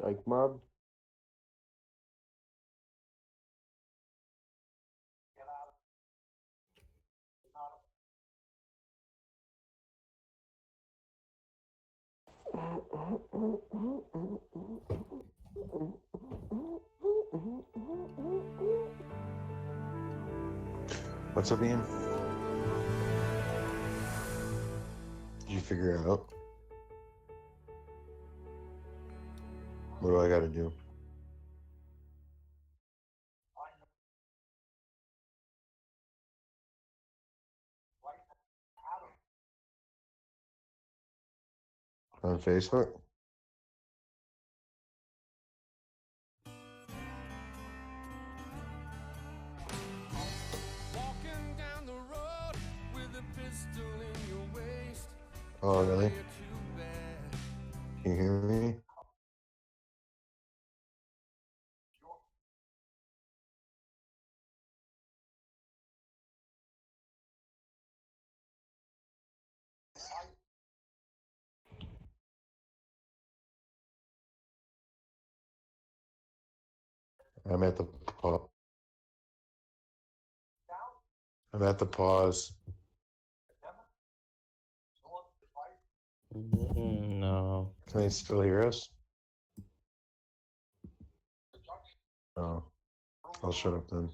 Dyke Mob? What's up, Ian? Did you figure it out? What do I gotta do? On Facebook? Oh, really? Can you hear me? I'm at the pause. I'm at the pause. No. Can they still hear us? Oh, I'll shut up then.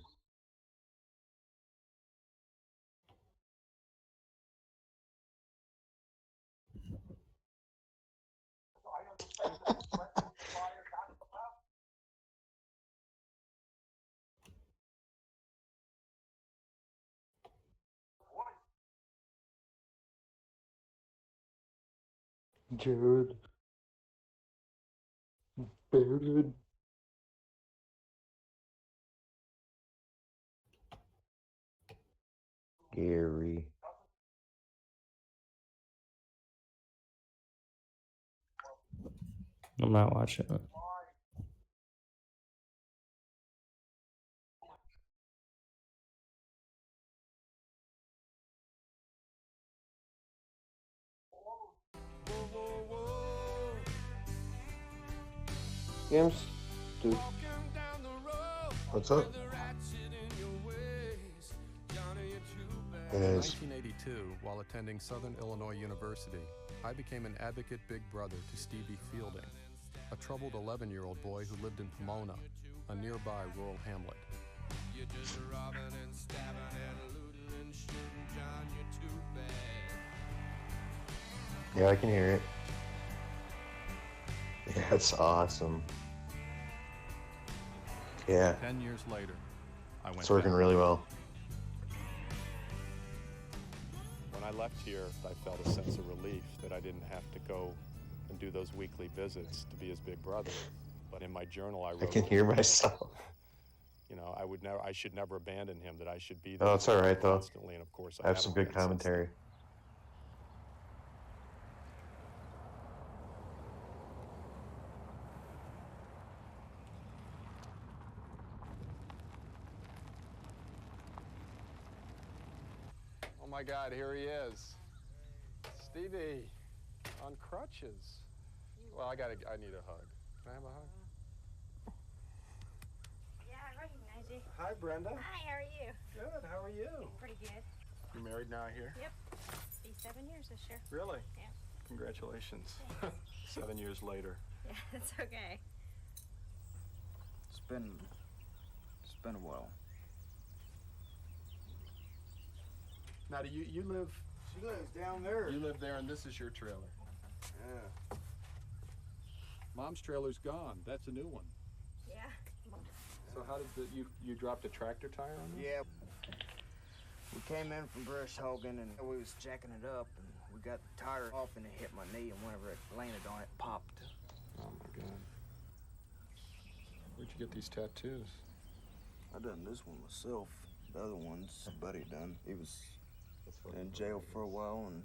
Jared. Jared. Gary. I'm not watching it. James, dude. What's up? It In is. 1982, while attending Southern Illinois University, I became an advocate big brother to Stevie Fielding, a troubled 11-year-old boy who lived in Pomona, a nearby rural hamlet. Yeah, I can hear it. Yeah, it's awesome. Yeah, 10 years later, I went it's working back. really well. When I left here, I felt a sense of relief that I didn't have to go and do those weekly visits to be his big brother. But in my journal, I wrote, I can hear myself. you know, I should never abandon him, that I should be there Oh, it's all right, though. constantly, and of course I have some haven't good been since then. commentary. Oh my God, here he is. Stevie, on crutches. Well, I need a hug. Can I have a hug? Yeah, I recognize you. Hi, Brenda. Hi, how are you? Good, how are you? Pretty good. You married now, I hear? Yep. Be 7 years this year. Really? Yeah. Congratulations. Thanks. 7 years later. Yeah, it's okay. It's been a while. Now, do you live? She lives down there. You live there, and this is your trailer. Yeah. Mom's trailer's gone. That's a new one. Yeah. So how did you dropped a tractor tire on this? Yeah. We came in from brush hogging and we was jacking it up and we got the tire off and it hit my knee and whenever it landed on it, popped. Oh my God. Where'd you get these tattoos? I done this one myself. The other one's a buddy done. He was in jail for a while and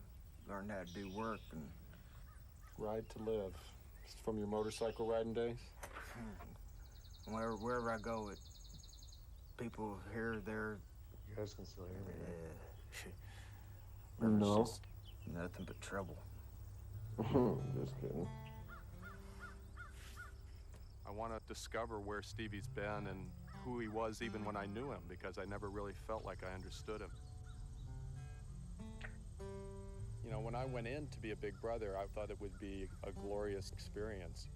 learned how to do work and Ride to Live. It's from your motorcycle riding days? wherever I go, people here, there. You guys can still hear me, It's No. just nothing but trouble. Just kidding. I want to discover where Stevie's been and who he was even when I knew him, because I never really felt like I understood him. You know, when I went in to be a big brother, I thought it would be a glorious experience.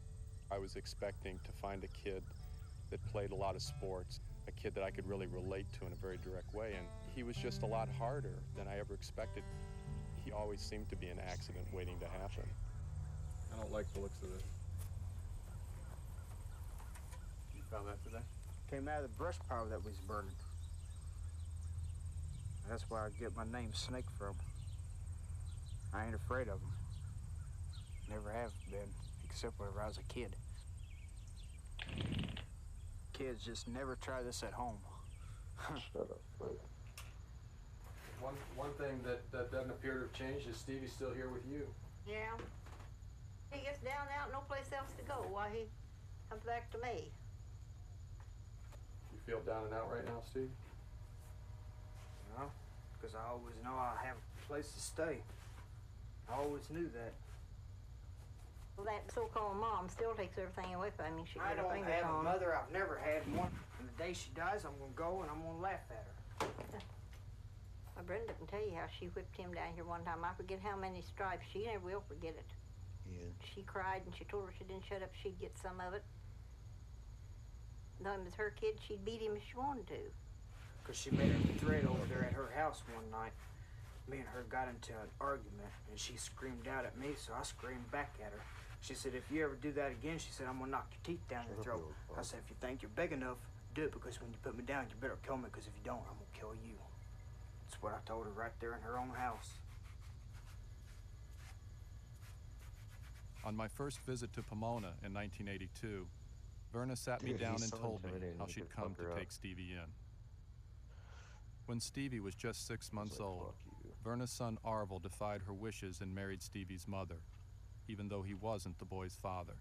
I was expecting to find a kid that played a lot of sports, a kid that I could really relate to in a very direct way, and he was just a lot harder than I ever expected. He always seemed to be an accident waiting to happen. I don't like the looks of this. You found that today? Came out of the brush pile that was burning. That's where I get my name Snake from. I ain't afraid of them. Never have been, except whenever I was a kid. Kids just never try this at home. Shut up, Frank. One thing that doesn't appear to have changed is Stevie's still here with you. Yeah. He gets down and out, no place else to go. Why, he comes back to me. You feel down and out right now, Steve? No, because I always know I have a place to stay. I always knew that. Well, that so-called mom still takes everything away from me. She I got her don't fingers have a on. mother. I've never had one. And the day she dies, I'm gonna go and I'm gonna laugh at her. My Brenda can tell you how she whipped him down here one time. I forget how many stripes. She never will forget it. Yeah. She cried and she told her she didn't shut up, she'd get some of it. Though it was her kid, she'd beat him if she wanted to. Because she made a thread over there at her house one night. Me and her got into an argument, and she screamed out at me, so I screamed back at her. She said, if you ever do that again, she said, I'm gonna knock your teeth down your throat. I said, if you think you're big enough, do it, because when you put me down, you better kill me, because if you don't, I'm gonna kill you. That's what I told her right there in her own house. On my first visit to Pomona in 1982, Verna sat me down he's and so told me intimidating, how you she'd could come fuck her to up. take Stevie in. When Stevie was just 6 months like, old, fuck you. Verna's son Arvel defied her wishes and married Stevie's mother, even though he wasn't the boy's father.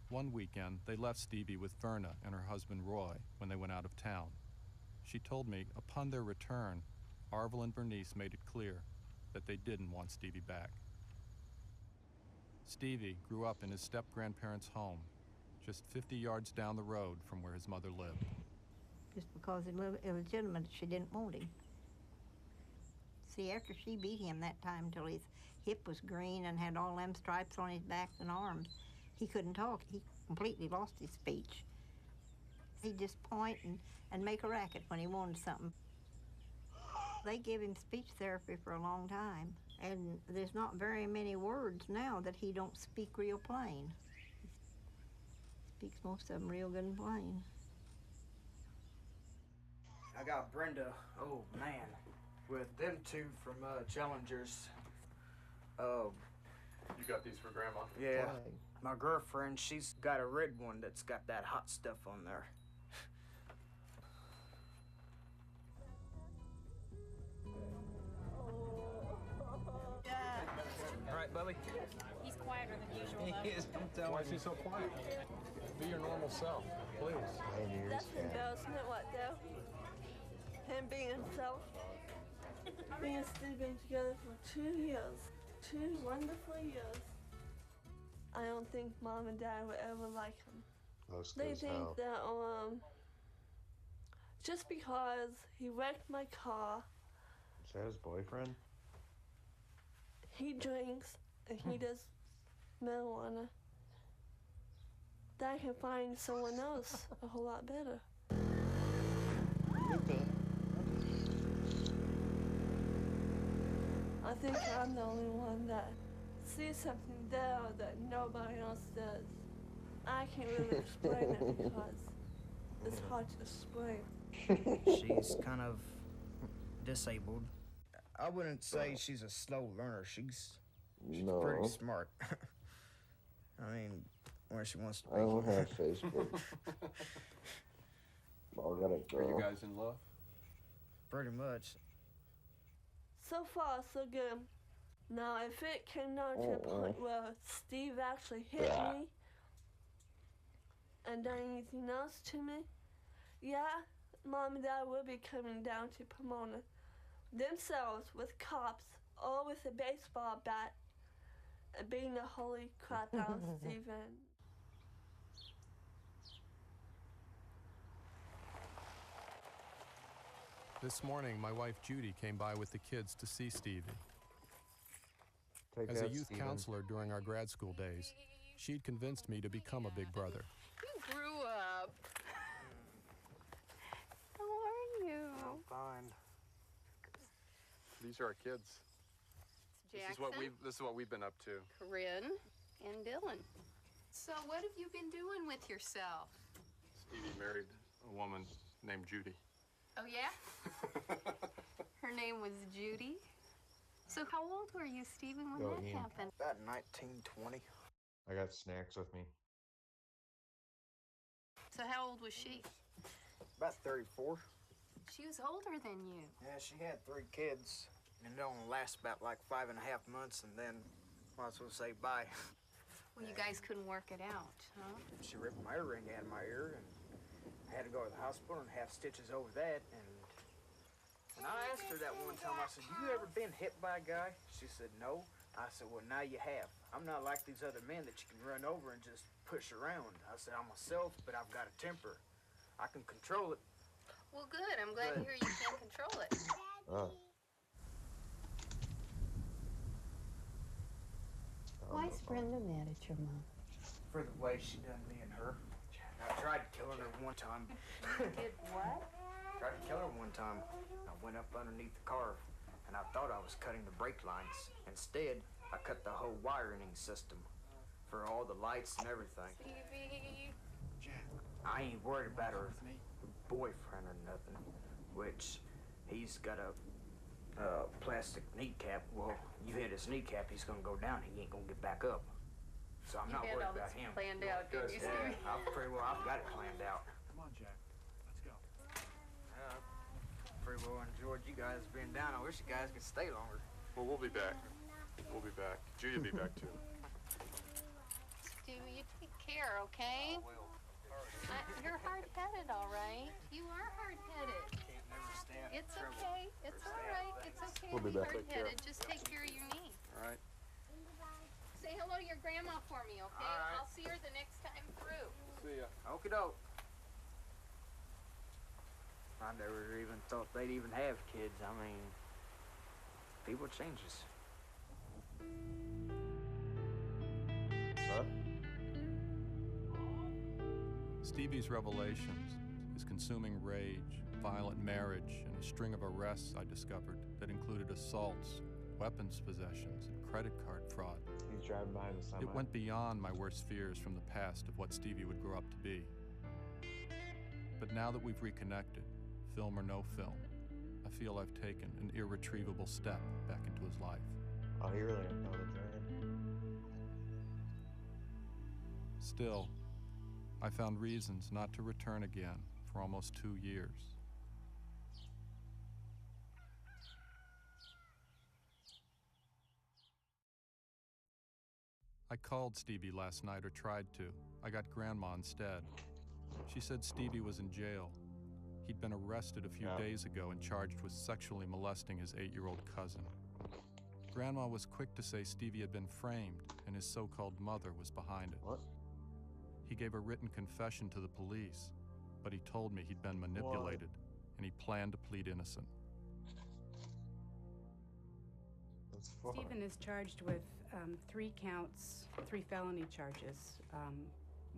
One weekend, they left Stevie with Verna and her husband Roy when they went out of town. She told me, upon their return, Arvel and Bernice made it clear that they didn't want Stevie back. Stevie grew up in his step-grandparents' home, just 50 yards down the road from where his mother lived. Just because it was illegitimate, she didn't want him. See, after she beat him that time till his hip was green and had all them stripes on his back and arms, he couldn't talk. He completely lost his speech. He'd just point and make a racket when he wanted something. They gave him speech therapy for a long time, and there's not very many words now that he don't speak real plain. He speaks most of them real good and plain. I got Brenda, oh man, with them two from Challengers. You got these for Grandma? Yeah. Why? My girlfriend, she's got a red one that's got that hot stuff on there. All right, Bubby. He's quieter than usual, though. Why is he so quiet? Be your normal self, please. Pioneers. That's Yeah. embarrassment, what though? Him being himself. Me and Steve been together for 2 years. 2 wonderful years. I don't think Mom and Dad would ever like him. Most They as think hell. that just because he wrecked my car, Is that his boyfriend? he drinks, and he does marijuana, that I can find someone else a whole lot better. I think I'm the only one that sees something there that nobody else does. I can't really explain it because it's hard to explain. She's kind of disabled. I wouldn't say she's a slow learner. She's No, pretty smart. I mean, where she wants to be. I don't have Facebook. All got a Are you girl. guys in love? Pretty much. So far, so good. Now, if it came down to a point where Steve actually hit me and done anything else to me, yeah, Mom and Dad will be coming down to Pomona themselves with cops or with a baseball bat and beating the holy crap out of Steve. And This morning, my wife Judy came by with the kids to see Stevie. Take As a that, youth Steven. counselor during our grad school days, she'd convinced me to become a big brother. You grew up. How are you? I'm fine. These are our kids. Jackson, This is what we've been up to. Corinne, and Dylan. So what have you been doing with yourself? Stevie married a woman named Judy. Oh, yeah? Her name was Judy? So how old were you, Stephen, when Go, that Ian. happened? About 1920. I got snacks with me. So how old was she? About 34. She was older than you. Yeah, she had 3 kids. And it only lasts about like 5.5 months, and then might as well say bye. Well, you guys couldn't work it out, huh? She ripped my earring out of my ear, and I had to go to the hospital and have stitches over that. And I asked her that one time, I said, you ever been hit by a guy? She said, no. I said, well, now you have. I'm not like these other men that you can run over and just push around. I said, I'm myself, but I've got a temper. I can control it. Well, good. I'm glad to hear you can control it. Oh. Why's Brenda mad at your mom? For the way she done me and her. I tried killing her one time. Did what? Tried to kill her one time. I went up underneath the car, and I thought I was cutting the brake lines. Instead, I cut the whole wiring system for all the lights and everything. Stevie. I ain't worried about her boyfriend or nothing, which he's got a plastic kneecap. Well, you hit his kneecap, he's gonna go down. He ain't gonna get back up. So I'm not worried about him. Planned out, did you, Stevie? I've pretty well, I've got it planned out. Come on, Jack. Let's go. Pretty well enjoyed you guys being down. I wish you guys could stay longer. Well, we'll be back. We'll be back. Judy will be back too. Stevie, you take care, okay? You're hard-headed, all right. You are hard-headed. Can't never stay out of It's trouble. okay. It's all right. It's okay We'll to be be back. hard-headed. Just take care of your knee. All right. Say hello to your grandma for me, okay? All right. I'll see her the next time through. See ya. Okie doke. I never even thought they'd even have kids. I mean, people changes. Huh? Stevie's revelations, his consuming rage, violent marriage, and a string of arrests I discovered that included assaults, weapons possessions, and credit card fraud. He's driving by the semi. It went beyond my worst fears from the past of what Stevie would grow up to be. But now that we've reconnected, film or no film, I feel I've taken an irretrievable step back into his life. Oh, he really didn't know the train. Still, I found reasons not to return again for almost 2 years. I called Stevie last night, or tried to. I got Grandma instead. She said Stevie was in jail. He'd been arrested a few days ago and charged with sexually molesting his 8-year-old cousin. Grandma was quick to say Stevie had been framed and his so-called mother was behind it. What? He gave a written confession to the police, but he told me he'd been manipulated and he planned to plead innocent. That's far. Stephen is charged with 3 counts, 3 felony charges.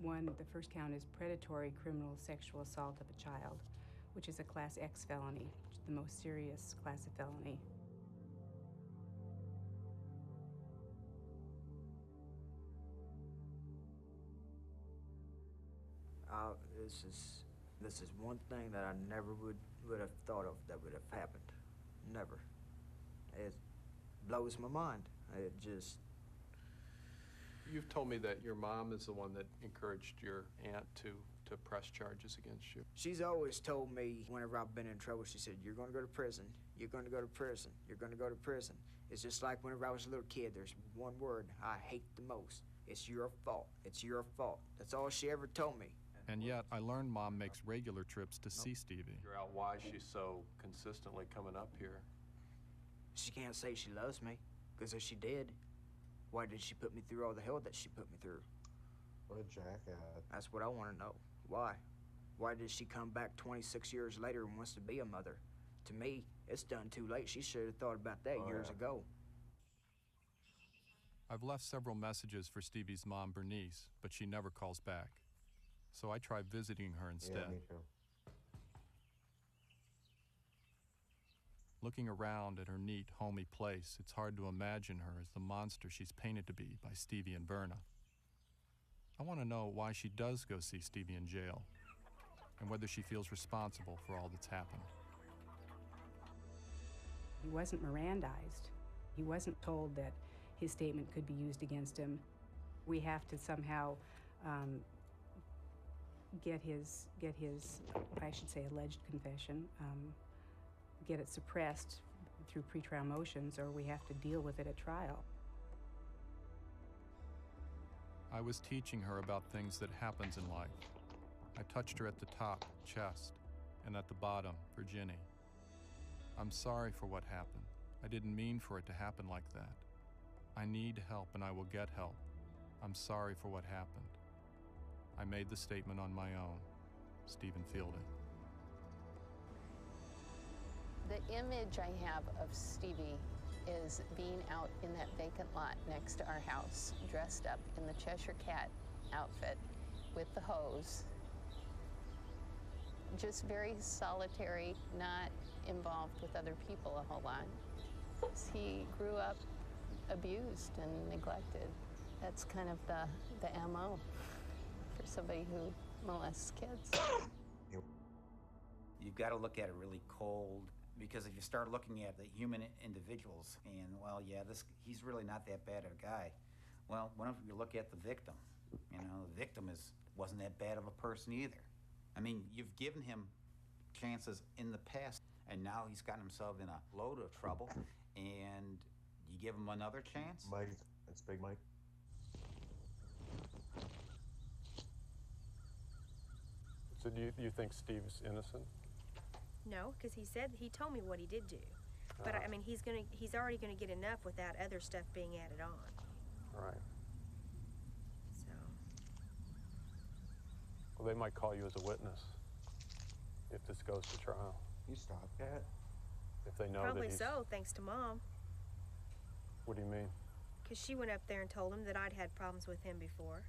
The first count is predatory criminal sexual assault of a child, which is a Class X felony, which is the most serious class of felony. This is one thing that I never would have thought of that would have happened. Never. It blows my mind. It just. You've told me that your mom is the one that encouraged your aunt to press charges against you. She's always told me whenever I've been in trouble, she said, you're going to go to prison. You're going to go to prison. You're going to go to prison. It's just like whenever I was a little kid, there's one word I hate the most. It's your fault. It's your fault. That's all she ever told me. And yet, I learned Mom makes regular trips to see Stevie. Figure out why she's so consistently coming up here. She can't say she loves me, because if she did, why did she put me through all the hell that she put me through? What a jackass. That's what I want to know. Why? Why did she come back 26 years later and wants to be a mother? To me, it's done too late. She should have thought about that years ago. I've left several messages for Stevie's mom, Bernice, but she never calls back. So I try visiting her instead. Yeah, me too. Looking around at her neat, homey place, it's hard to imagine her as the monster she's painted to be by Stevie and Verna. I want to know why she does go see Stevie in jail, and whether she feels responsible for all that's happened. He wasn't Mirandized. He wasn't told that his statement could be used against him. We have to somehow get his, I should say, alleged confession, get it suppressed through pretrial motions, or we have to deal with it at trial. I was teaching her about things that happens in life. I touched her at the top, chest, and at the bottom, for Ginny. I'm sorry for what happened. I didn't mean for it to happen like that. I need help and I will get help. I'm sorry for what happened. I made the statement on my own. Stephen Fielding. The image I have of Stevie is being out in that vacant lot next to our house, dressed up in the Cheshire Cat outfit with the hose. Just very solitary, not involved with other people a whole lot. He grew up abused and neglected. That's kind of the MO for somebody who molests kids. You've got to look at it really cold, because if you start looking at the human individuals and, well, yeah, he's really not that bad of a guy. Well, whenever you look at the victim, you know, the victim wasn't that bad of a person either. I mean, you've given him chances in the past, and now he's gotten himself in a load of trouble, and you give him another chance? Mike, that's Big Mike. So do you think Steve's innocent? No, because he told me what he did do. But I mean, he's already gonna get enough without other stuff being added on. Right. So. Well, they might call you as a witness if this goes to trial. You stop that. If they know Probably that so, thanks to Mom. What do you mean? Because she went up there and told him that I'd had problems with him before.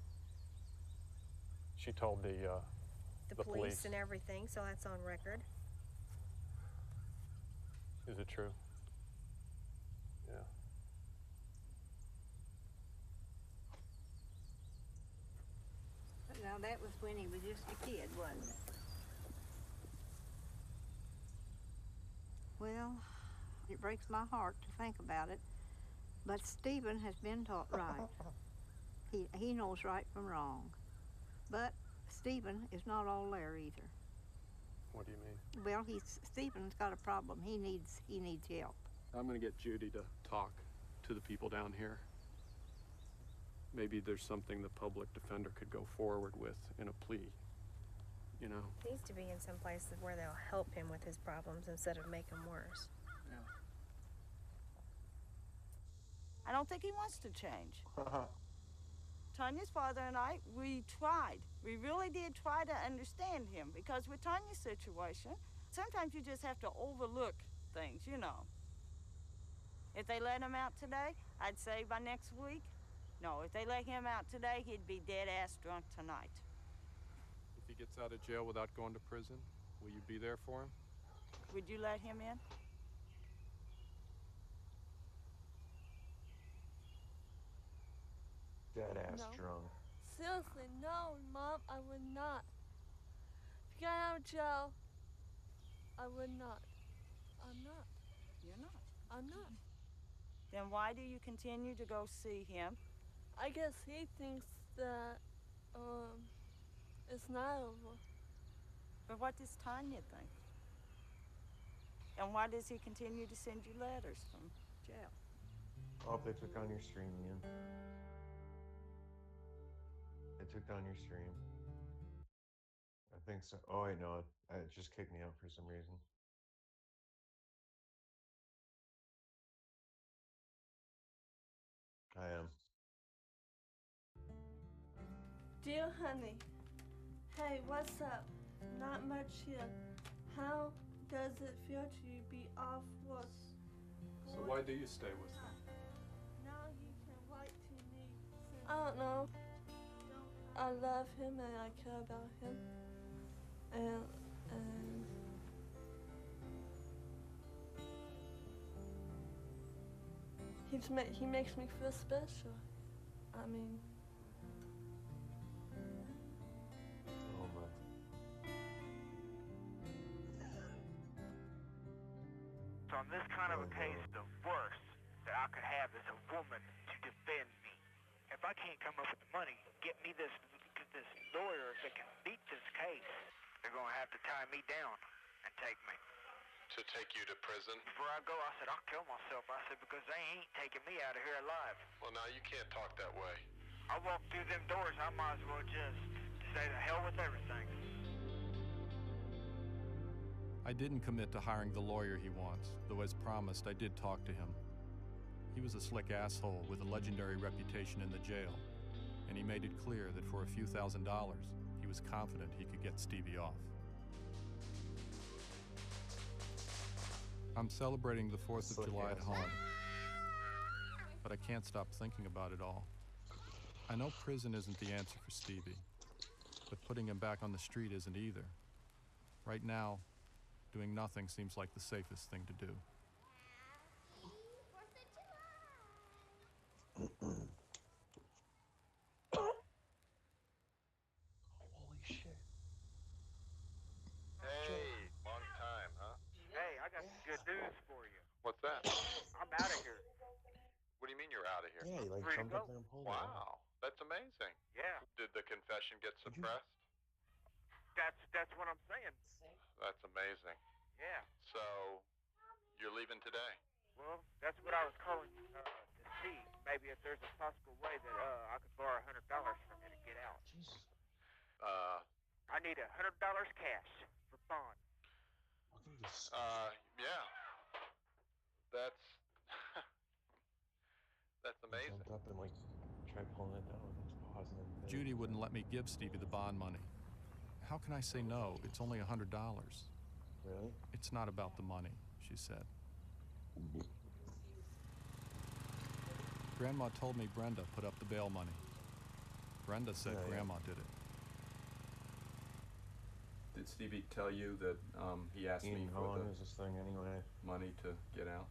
She told the police and everything, so that's on record. Is it true? Yeah. But now that was when he was just a kid, wasn't it? Well, it breaks my heart to think about it, but Stephen has been taught right. He knows right from wrong. But Stephen is not all there either. What do you mean? Well, Stephen's got a problem. He needs help. I'm going to get Judy to talk to the people down here. Maybe there's something the public defender could go forward with in a plea, you know? He needs to be in some place where they'll help him with his problems instead of make them worse. Yeah. I don't think he wants to change. Tanya's father and I, we tried. We really did try to understand him, because with Tanya's situation, sometimes you just have to overlook things, you know. If they let him out today, I'd say by next week. No, if they let him out today, he'd be dead-ass drunk tonight. If he gets out of jail without going to prison, will you be there for him? Would you let him in? Dead-ass No. drunk. Seriously, no, Mom, I would not. If you got out of jail, I would not. I'm not. You're not. I'm not. Then why do you continue to go see him? I guess he thinks that, it's not over. But what does Tanya think? And why does he continue to send you letters from jail? Oh, they took down your stream, Ian. They took down your stream. I think so. Oh, wait, no. It just kicked me out for some reason. I am. Dear honey, hey, what's up? Not much here. How does it feel to be off with? So why do you stay with them? Now he can write to me. I don't know. I love him and I care about him. And he makes me feel special. I mean. Oh my. So in this kind of a case, the worst that I could have is a woman to defend me. If I can't come up with the money, get me this lawyer that can beat this case, they're gonna have to tie me down and take me. To take you to prison? Before I go, I said, I'll kill myself. I said, because they ain't taking me out of here alive. Well, now you can't talk that way. I walk through them doors, I might as well just say to hell with everything. I didn't commit to hiring the lawyer he wants, though as promised, I did talk to him. He was a slick asshole with a legendary reputation in the jail, and he made it clear that for a few $1,000s, he was confident he could get Stevie off. I'm celebrating the 4th of July at home, but I can't stop thinking about it all. I know prison isn't the answer for Stevie, but putting him back on the street isn't either. Right now, doing nothing seems like the safest thing to do. Holy shit. Hey, long time, huh? Hey, I got some good news for you. What's that? I'm out of here. What do you mean you're out of here? Yeah, he like Free to jumped go. up there and pulled it out. Wow, that's amazing. Yeah, Did the confession get suppressed? that's what I'm saying. That's amazing. Yeah. So, you're leaving today? Well, that's what I was calling to see. Maybe if there's a possible way that I could borrow $100 from you to get out. Jesus. I need $100 cash for bond. Yeah. That's that's amazing. Jumped up and like tried pulling it down with his paws and everything. Judy wouldn't let me give Stevie the bond money. How can I say no? It's only $100. Really? It's not about the money, she said. Grandma told me Brenda put up the bail money. Brenda said Grandma did it. Did Stevie tell you that he asked Ian, me how for long the is this thing anyway? money to get out?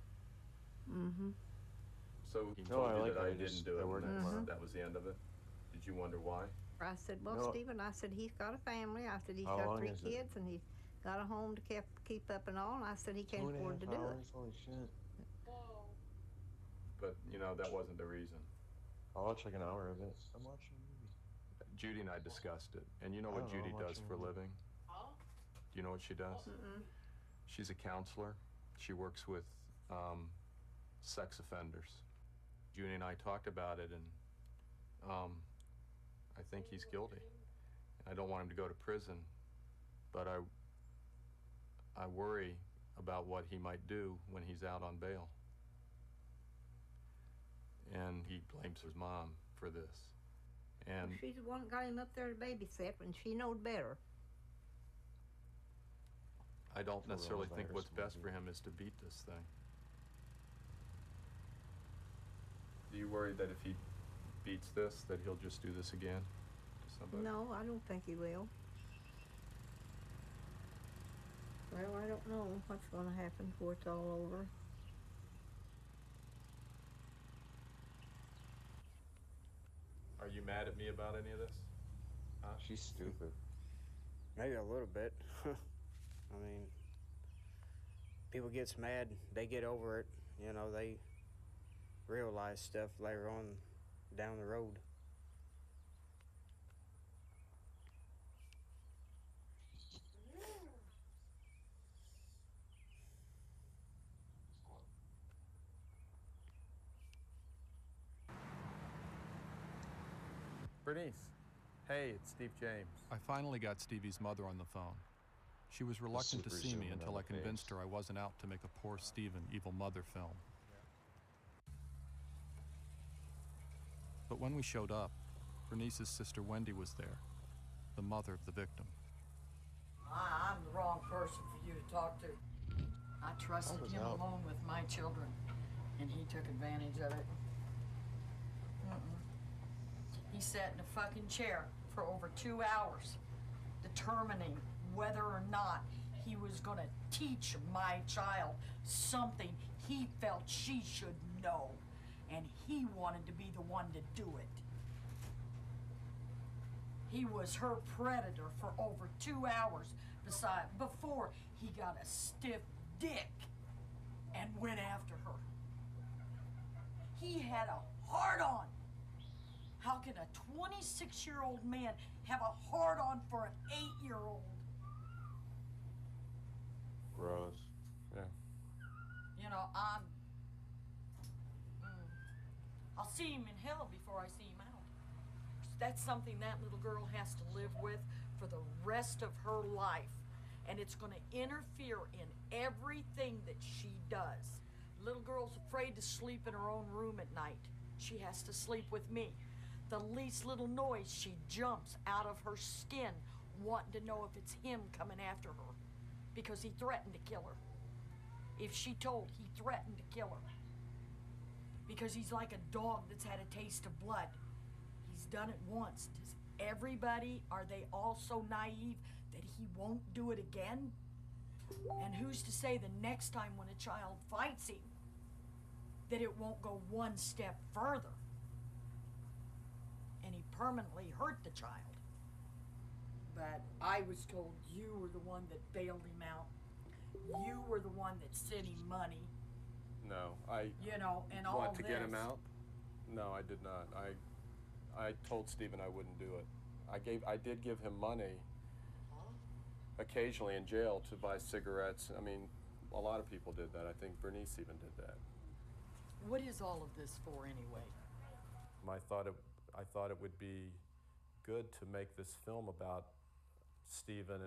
Mm-hmm. So he No, told I you like that how I he just- didn't do it, I worked and tomorrow. that was the end of it? Did you wonder why? I said, well, No. Stephen, I said, he's got a family. I said, he's How got long 3 is it? kids, and he's got a home to keep up and all. And I said, he can't 2.5 afford to do it. hours? Holy shit. But, you know, that wasn't the reason. I'll watch like an hour of it. I'm watching a movie. Judy and I discussed it. And you know I what don't know, Judy I'm does watching for a a movie. living? Do you know what she does? Mm-mm. She's a counselor. She works with sex offenders. Judy and I talked about it, and I think he's guilty. I don't want him to go to prison, but I worry about what he might do when he's out on bail. And he blames his mom for this. And She's the one that got him up there to babysit, and she knowed better. I don't necessarily think Coronavirus what's best maybe. for him is to beat this thing. Do you worry that if he beats this, that he'll just do this again to somebody? No, I don't think he will. Well, I don't know what's going to happen before it's all over. Are you mad at me about any of this? Huh? She's stupid. Maybe a little bit. I mean, people gets mad, they get over it. You know, they realize stuff later on down the road. Bernice, hey, it's Steve James. I finally got Stevie's mother on the phone. She was reluctant to super see me zooming until on I the convinced face. her I wasn't out to make a poor Steven evil mother film. But when we showed up, Bernice's sister Wendy was there, the mother of the victim. I'm the wrong person for you to talk to. I trusted him alone with my children, and he took advantage of it. He sat in a fucking chair for over 2 hours, determining whether or not he was gonna teach my child something he felt she should know, and he wanted to be the one to do it. He was her predator for over 2 hours before he got a stiff dick and went after her. He had a hard-on. How can a 26-year-old man have a hard-on for an 8-year-old? Gross. Yeah. You know, I'll see him in hell before I see him out. That's something that little girl has to live with for the rest of her life. And it's going to interfere in everything that she does. Little girl's afraid to sleep in her own room at night. She has to sleep with me. The least little noise, she jumps out of her skin, wanting to know if it's him coming after her, because he threatened to kill her. If she told, he threatened to kill her, because he's like a dog that's had a taste of blood. He's done it once. Does everybody, are they all so naive that he won't do it again? And who's to say the next time when a child fights him that it won't go one step further and he permanently hurt the child? But I was told you were the one that bailed him out. You were the one that sent him money. No, You know, and all want to this. get him out? No, I did not. I told Stephen I wouldn't do it. I did give him money occasionally in jail to buy cigarettes. I mean, a lot of people did that. I think Bernice even did that. What is all of this for anyway? I thought it would be good to make this film about Stephen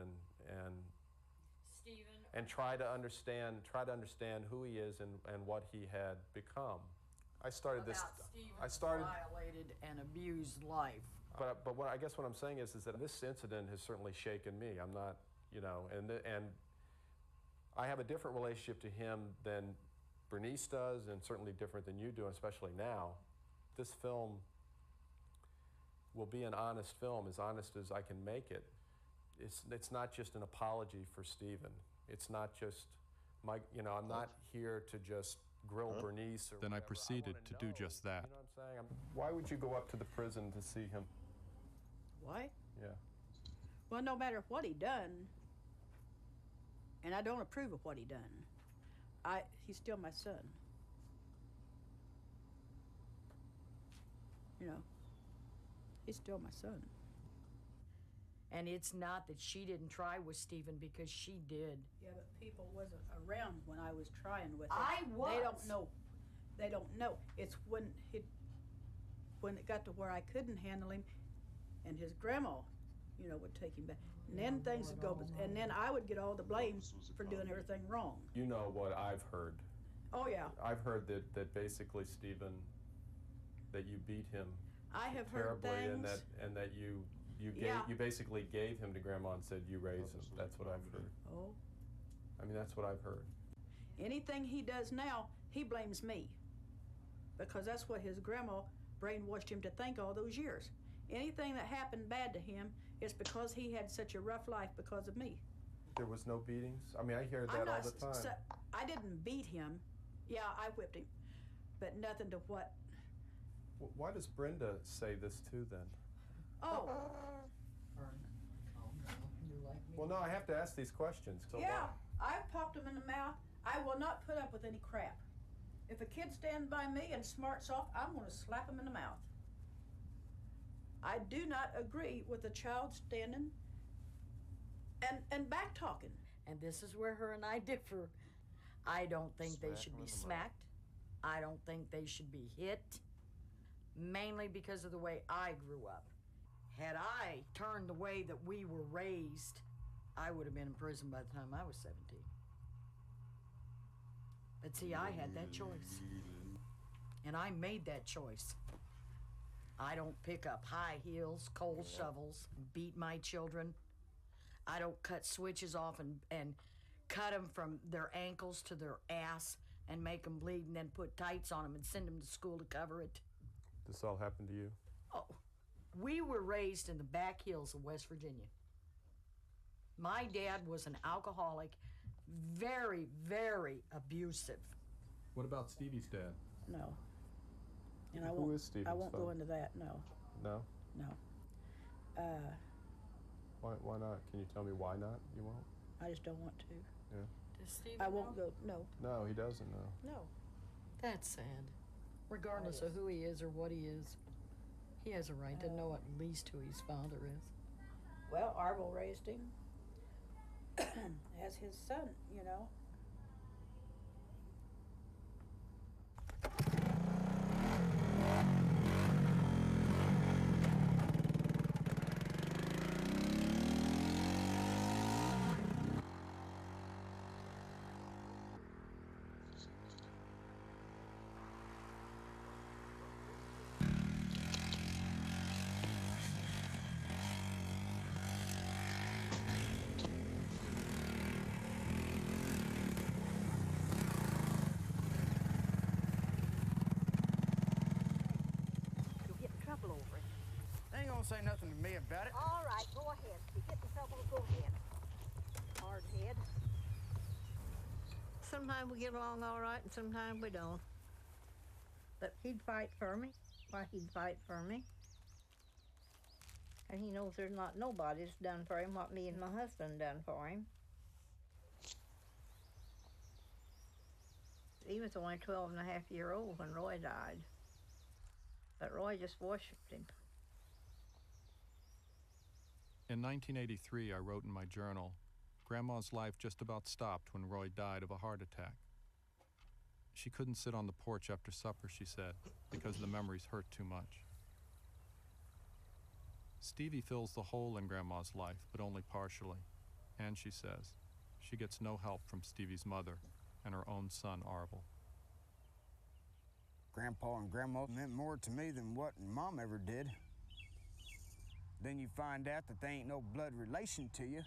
and try to understand who he is and what he had become. I started Violated and abused life. But what I guess what I'm saying is that this incident has certainly shaken me. I'm not, you know, and I have a different relationship to him than Bernice does, and certainly different than you do, especially now. This film will be an honest film, as honest as I can make it. It's not just an apology for Stephen. It's not just I'm not here to just grill Bernice or Then whatever. I proceeded to do just that. You know what I'm saying? Why would you go up to the prison to see him? Why? Yeah. Well, no matter what he done, and I don't approve of what he done, he's still my son. You know, he's still my son. And it's not that she didn't try with Stephen, because she did. Yeah, but people wasn't around when I was trying with him. I was. They don't know. They don't know. It's when it got to where I couldn't handle him, and his grandma, you know, would take him back. And then things would go, and then I would get all the blame for doing everything wrong. You know what I've heard. Oh, yeah. I've heard that basically, Stephen, that you beat him I have heard terribly, things. and that you basically gave him to Grandma and said you raised him. That's what I've heard. Oh. I mean, that's what I've heard. Anything he does now, he blames me, because that's what his grandma brainwashed him to think all those years. Anything that happened bad to him is because he had such a rough life because of me. There was no beatings? I mean, I hear that all the time. I didn't beat him. Yeah, I whipped him, but nothing to what. Why does Brenda say this too, then? Oh. Well, no, I have to ask these questions. So Yeah, I've popped him in the mouth. I will not put up with any crap. If a kid stands by me and smarts off, I'm going to slap him in the mouth. I do not agree with a child standing and back talking. And this is where her and I differ. I don't think they should be smacked. I don't think they should be hit, mainly because of the way I grew up. Had I turned the way that we were raised, I would have been in prison by the time I was 17. But see, I had that choice. And I made that choice. I don't pick up high heels, coal shovels, beat my children. I don't cut switches off and cut them from their ankles to their ass and make them bleed and then put tights on them and send them to school to cover it. This all happened to you? Oh, we were raised in the back hills of West Virginia. My dad was an alcoholic, very, very abusive. What about Stevie's dad? No. And Who is Stevie's I won't go father? into that, no. No? No. Why not? Can you tell me why not? You won't? I just don't want to. Yeah. Does Stevie I won't know? go, no. No, he doesn't know. No. That's sad. Regardless of who he is or what he is, he has a right to know at least who his father is. Well, Arvel raised him as his son, you know. You'll get in trouble over it. They ain't gonna say nothing to me about it. All right, go ahead. If you get in trouble, go ahead. Hard head. Sometimes we get along all right, and sometimes we don't. But he'd fight for me. Why, he'd fight for me. And he knows there's not nobody's done for him what me and my husband done for him. He was only 12-and-a-half-year-old when Roy died. But Roy just worshipped him. In 1983, I wrote in my journal, Grandma's life just about stopped when Roy died of a heart attack. She couldn't sit on the porch after supper, she said, because the memories hurt too much. Stevie fills the hole in Grandma's life, but only partially. And she says, she gets no help from Stevie's mother and her own son, Arvel. Grandpa and Grandma meant more to me than what Mom ever did. Then you find out that they ain't no blood relation to you.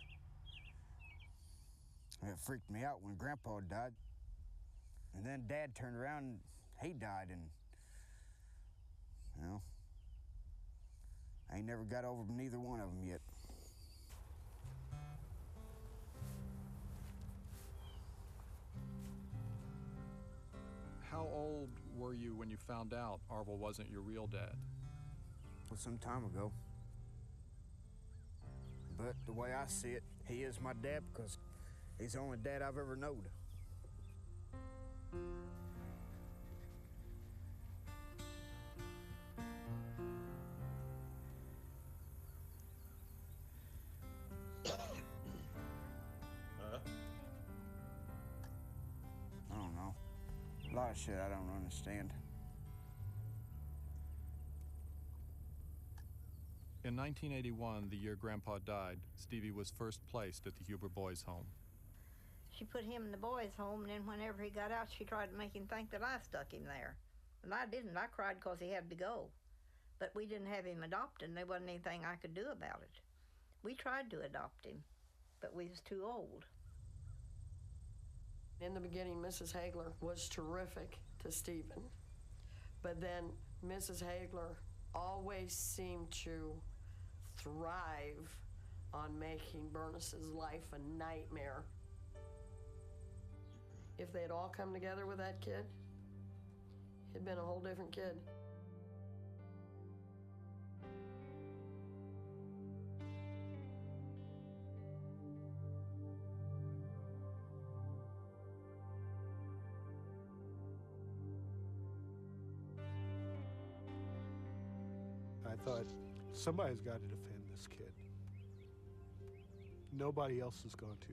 It freaked me out when Grandpa died. And then Dad turned around and he died, and, well, I ain't never got over neither one of them yet. How old were you when you found out Arvel wasn't your real dad? Well, some time ago. But the way I see it, he is my dad because he's the only dad I've ever knowed. I don't know. A lot of shit I don't understand. In 1981, the year Grandpa died, Stevie was first placed at the Huber Boys' Home. She put him in the boys' home, and then whenever he got out, she tried to make him think that I stuck him there. And I didn't. I cried because he had to go. But we didn't have him adopted, and there wasn't anything I could do about it. We tried to adopt him, but we was too old. In the beginning, Mrs. Hagler was terrific to Stephen. But then Mrs. Hagler always seemed to thrive on making Bernus's life a nightmare. If they'd all come together with that kid, he'd been a whole different kid. I thought, somebody's got to defend this kid. Nobody else is going to.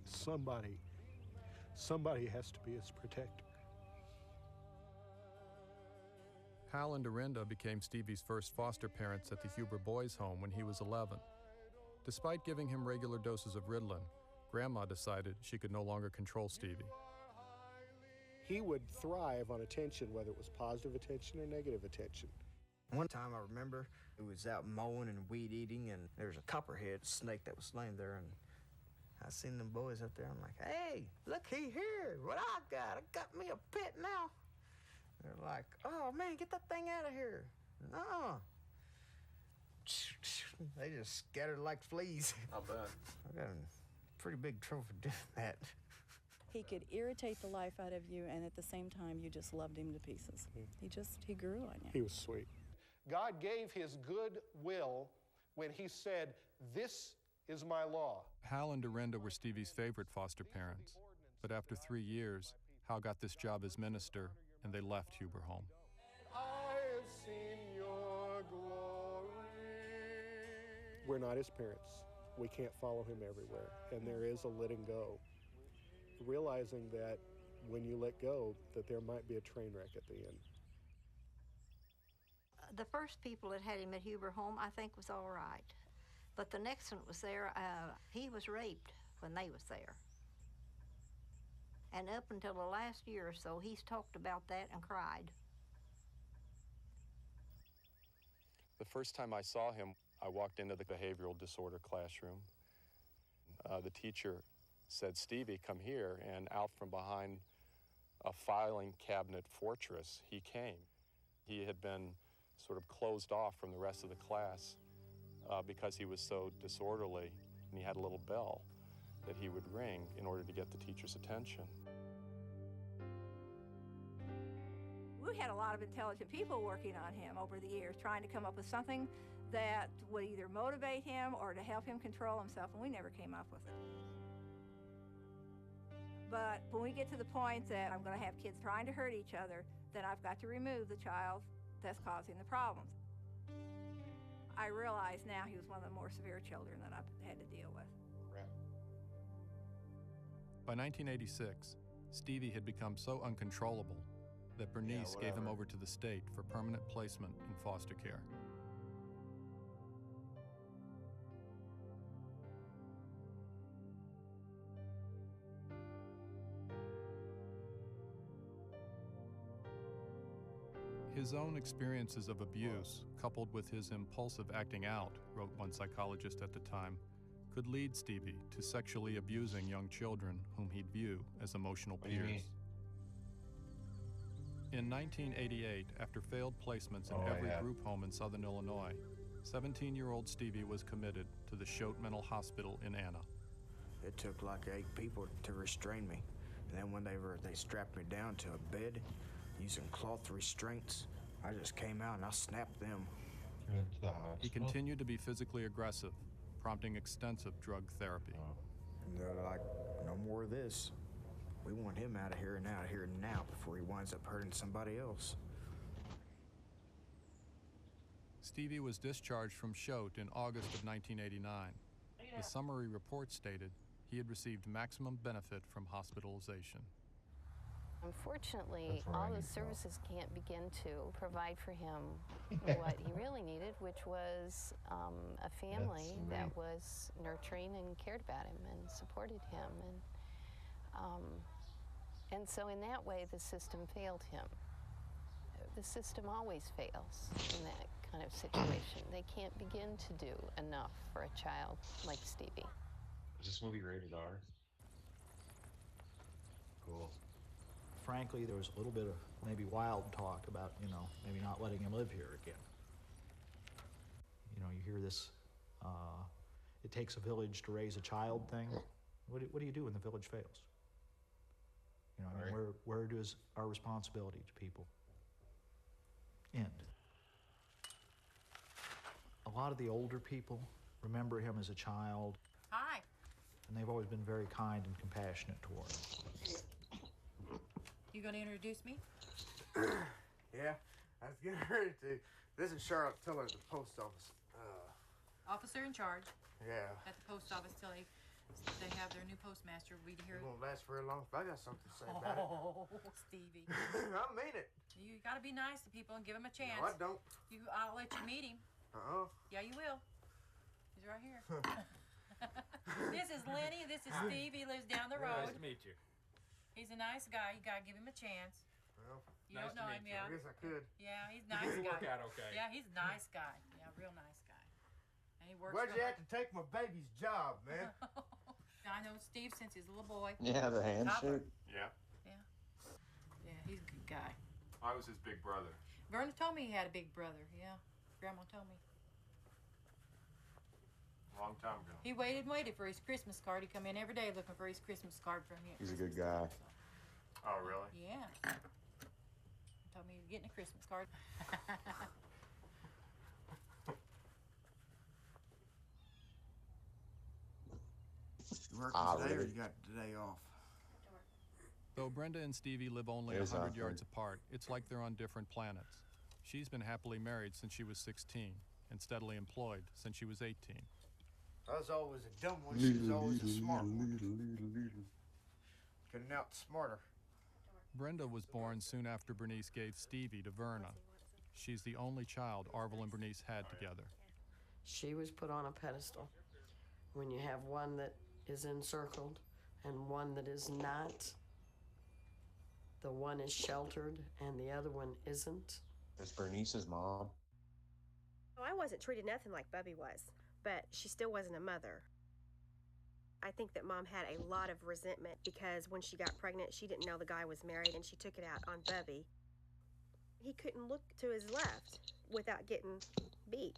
Somebody has to be his protector. Hal and Dorinda became Stevie's first foster parents at the Huber Boys' Home when he was 11. Despite giving him regular doses of Ritalin, Grandma decided she could no longer control Stevie. He would thrive on attention, whether it was positive attention or negative attention. One time I remember it was out mowing and weed eating, and there was a copperhead snake that was laying there, and I seen them boys up there. I'm like, hey, look here, what I got me a pet now. They're like, oh man, get that thing out of here. No. They just scattered like fleas. I'll bet. I got in pretty big trouble for doing that. He could irritate the life out of you, and at the same time, you just loved him to pieces. He grew on you. He was sweet. God gave his good will when he said, this is my law. Hal and Dorinda were Stevie's favorite foster parents, but after 3 years, Hal got this job as minister, and they left Huber home. I have seen your glory. We're not his parents. We can't follow him everywhere, and there is a letting go. Realizing that when you let go, that there might be a train wreck at the end. The first people that had him at Huber home, I think, was all right. But the next one was there, he was raped when they was there. And up until the last year or so, he's talked about that and cried. The first time I saw him, I walked into the behavioral disorder classroom. The teacher said, Stevie, come here, and out from behind a filing cabinet fortress, he came. He had been sort of closed off from the rest of the class because he was so disorderly, and he had a little bell that he would ring in order to get the teacher's attention. We had a lot of intelligent people working on him over the years, trying to come up with something that would either motivate him or to help him control himself, and we never came up with it. But when we get to the point that I'm going to have kids trying to hurt each other, then I've got to remove the child that's causing the problems. I realize now he was one of the more severe children that I've had to deal with. By 1986, Stevie had become so uncontrollable that Bernice gave him over to the state for permanent placement in foster care. His own experiences of abuse, coupled with his impulsive acting out, wrote one psychologist at the time, could lead Stevie to sexually abusing young children whom he'd view as emotional peers. In 1988, after failed placements in every group home in Southern Illinois, 17-year-old Stevie was committed to the Choate Mental Hospital in Anna. It took like 8 people to restrain me. And then when they strapped me down to a bed using cloth restraints, I just came out and I snapped them. He continued to be physically aggressive, prompting extensive drug therapy. And they're like, no more of this. We want him out of here now before he winds up hurting somebody else. Stevie was discharged from Choate in August of 1989. The summary report stated he had received maximum benefit from hospitalization. Unfortunately, all those services can't begin to provide for him what he really needed, which was a family that was nurturing and cared about him and supported him. And so in that way, the system failed him. The system always fails in that kind of situation. They can't begin to do enough for a child like Stevie. Is this movie rated R? Cool. Frankly, there was a little bit of maybe wild talk about, maybe not letting him live here again. You hear this, it takes a village to raise a child thing. What do you do when the village fails? Where does our responsibility to people end? A lot of the older people remember him as a child. Hi. And they've always been very kind and compassionate toward him. You gonna introduce me? Yeah, I was getting ready to. This is Charlotte Tiller at the post office. Officer in charge. Yeah. At the post office till they have their new postmaster read here. It won't last very long if I got something to say about it. Oh, Stevie. I mean it. You gotta be nice to people and give them a chance. No, I don't. I'll let you meet him. Uh-uh. Yeah, you will. He's right here. This is Lenny. This is Steve. He lives down the road. Nice to meet you. He's a nice guy. You gotta give him a chance. Well, you don't know him, yeah. I guess I could. Yeah, he's a nice guy. Work out okay. Yeah, he's a nice guy. Yeah, real nice guy. And he works. Why'd you have to take my baby's job, man? I know Steve since he's a little boy. Yeah, the handshake. Yeah. Yeah. Yeah, he's a good guy. I was his big brother. Verna told me he had a big brother. Yeah, Grandma told me. Long time ago. He waited and waited for his Christmas card. He come in every day looking for his Christmas card from you. He's a good guy. Oh, really? Yeah. He told me he was getting a Christmas card. You working today or you got today off? Though Brenda and Stevie live only There's 100 awkward. yards apart, it's like they're on different planets. She's been happily married since she was 16 and steadily employed since she was 18. I was always a dumb one. She was always a smart one. Couldn't outsmart her. Brenda was born soon after Bernice gave Stevie to Verna. She's the only child Arvel and Bernice had together. She was put on a pedestal. When you have one that is encircled and one that is not, the one is sheltered and the other one isn't. It's Bernice's mom. Oh, I wasn't treated nothing like Bubby was, but she still wasn't a mother. I think that Mom had a lot of resentment because when she got pregnant, she didn't know the guy was married and she took it out on Bubby. He couldn't look to his left without getting beat.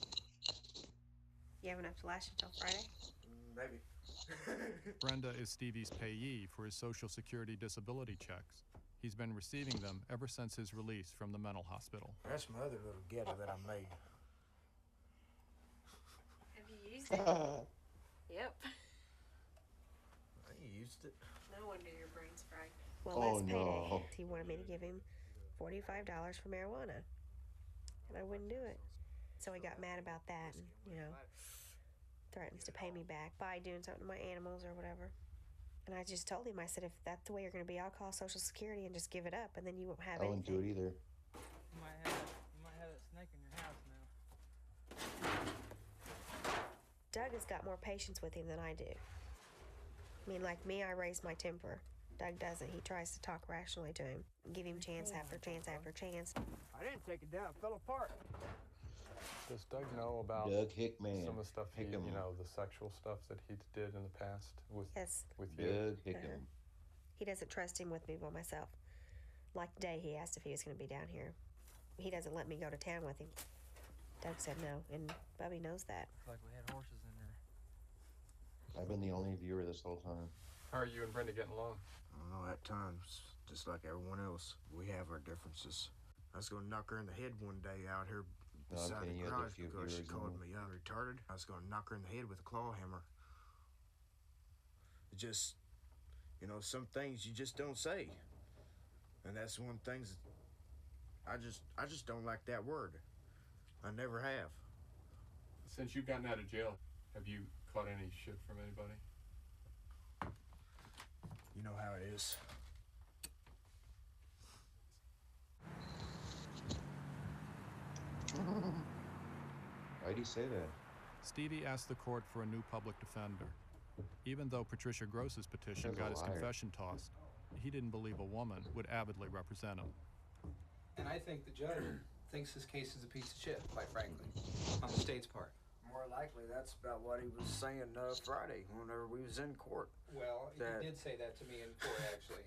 You have enough to last you till Friday? Maybe. Brenda is Stevie's payee for his Social Security disability checks. He's been receiving them ever since his release from the mental hospital. That's my other little ghetto that I made. Have you used it? Yep. I used it. No wonder your brain's fried. Well, Oh, last no. payday, he wanted me to give him $45 for marijuana, and I wouldn't do it. So he got mad about that, and threatens to pay me back by doing something to my animals or whatever. And I just told him, I said, if that's the way you're going to be, I'll call Social Security and just give it up, and then you won't have I wouldn't do anything. it either. You might have that snake in your house now. Doug has got more patience with him than I do. I mean, like me, I raise my temper. Doug doesn't. He tries to talk rationally to him, give him chance after chance after chance. I didn't take it down. It fell apart. Does Doug know about Doug Hickman. some of the stuff Hickam. the sexual stuff that he did in the past with Yes. with you? Doug Hickam. He doesn't trust him with me by myself. Like today, he asked if he was going to be down here. He doesn't let me go to town with him. Doug said no, and Bubby knows that. Like we had horses in there. I've been the only viewer this whole time. How are you and Brenda getting along? I don't know, at times, just like everyone else, we have our differences. I was going to knock her in the head one day out here No, I'm beside kidding. the You had a garage few because she viewers called in me retarded. I was going to knock her in the head with a claw hammer. It just, some things you just don't say. And that's one thing I just don't like that word. I never have. Since you've gotten out of jail, have you caught any shit from anybody? You know how it is. Why'd he say that? Stevie asked the court for a new public defender. Even though Patricia Gross's petition He's a got his liar. confession tossed, he didn't believe a woman would avidly represent him. And I think the judge thinks this case is a piece of shit, quite frankly, on the state's part. More likely, that's about what he was saying Friday whenever we was in court. Well, That- he did say that to me in court, actually.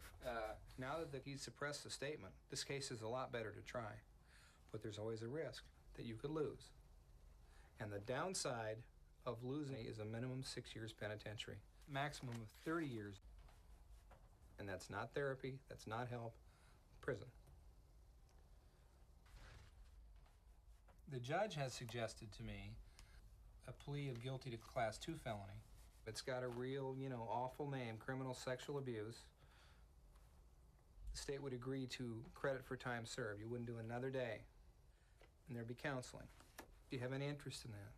Now that he suppressed the statement, this case is a lot better to try. But there's always a risk that you could lose. And the downside of losing is a minimum 6 years penitentiary, maximum of 30 years. And that's not therapy, that's not help, prison. The judge has suggested to me a plea of guilty to Class 2 felony. It's got a real, awful name, criminal sexual abuse. The state would agree to credit for time served. You wouldn't do another day. And there'd be counseling. Do you have any interest in that?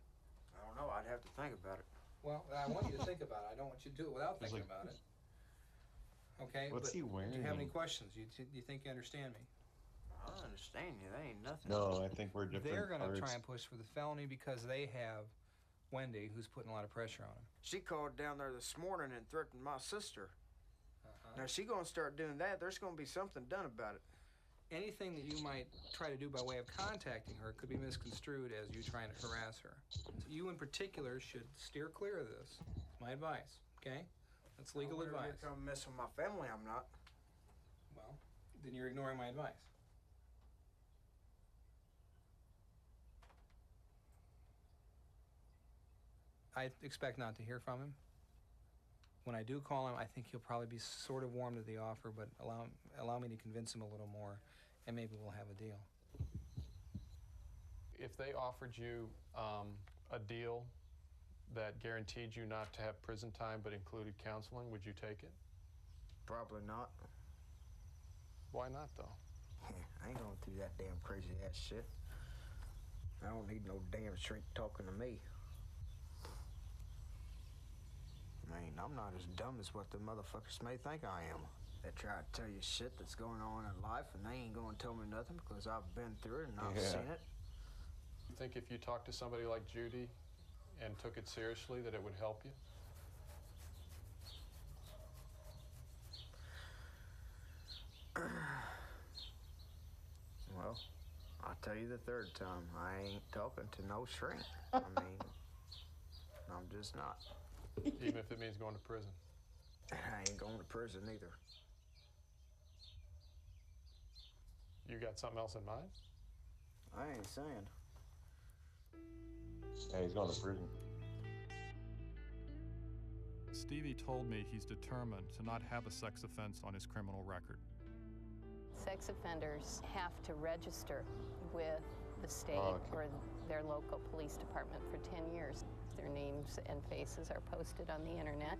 I don't know. I'd have to think about it. Well, I want you to think about it. I don't want you to do it without He's thinking like- about it. Okay? What's but he wearing? Do you have any questions? Do you think you understand me? I understand you. That ain't nothing. No, I think we're different. They're going to parts. try and push for the felony because they have Wendy, who's putting a lot of pressure on him. She called down there this morning and threatened my sister. Now, she going to start doing that. There's going to be something done about it. Anything that you might try to do by way of contacting her could be misconstrued as you trying to harass her. You in particular should steer clear of this. It's my advice, okay? That's legal advice. If I'm messing with my family, I'm not. Well, then you're ignoring my advice. I expect not to hear from him. When I do call him, I think he'll probably be sort of warm to the offer, but allow me to convince him a little more, and maybe we'll have a deal. If they offered you a deal that guaranteed you not to have prison time but included counseling, would you take it? Probably not. Why not, though? I ain't going through that damn crazy ass shit. I don't need no damn shrink talking to me. I mean, I'm not as dumb as what the motherfuckers may think I am. They try to tell you shit that's going on in life, and they ain't gonna tell me nothing because I've been through it and I've seen it. You think if you talked to somebody like Judy and took it seriously that it would help you? Well, I'll tell you the third time, I ain't talking to no shrink. I mean, I'm just not. Even if it means going to prison? I ain't going to prison either. You got something else in mind? I ain't saying. Yeah, he's going to prison. Stevie told me he's determined to not have a sex offense on his criminal record. Sex offenders have to register with the state or their local police department for 10 years. Their names and faces are posted on the internet.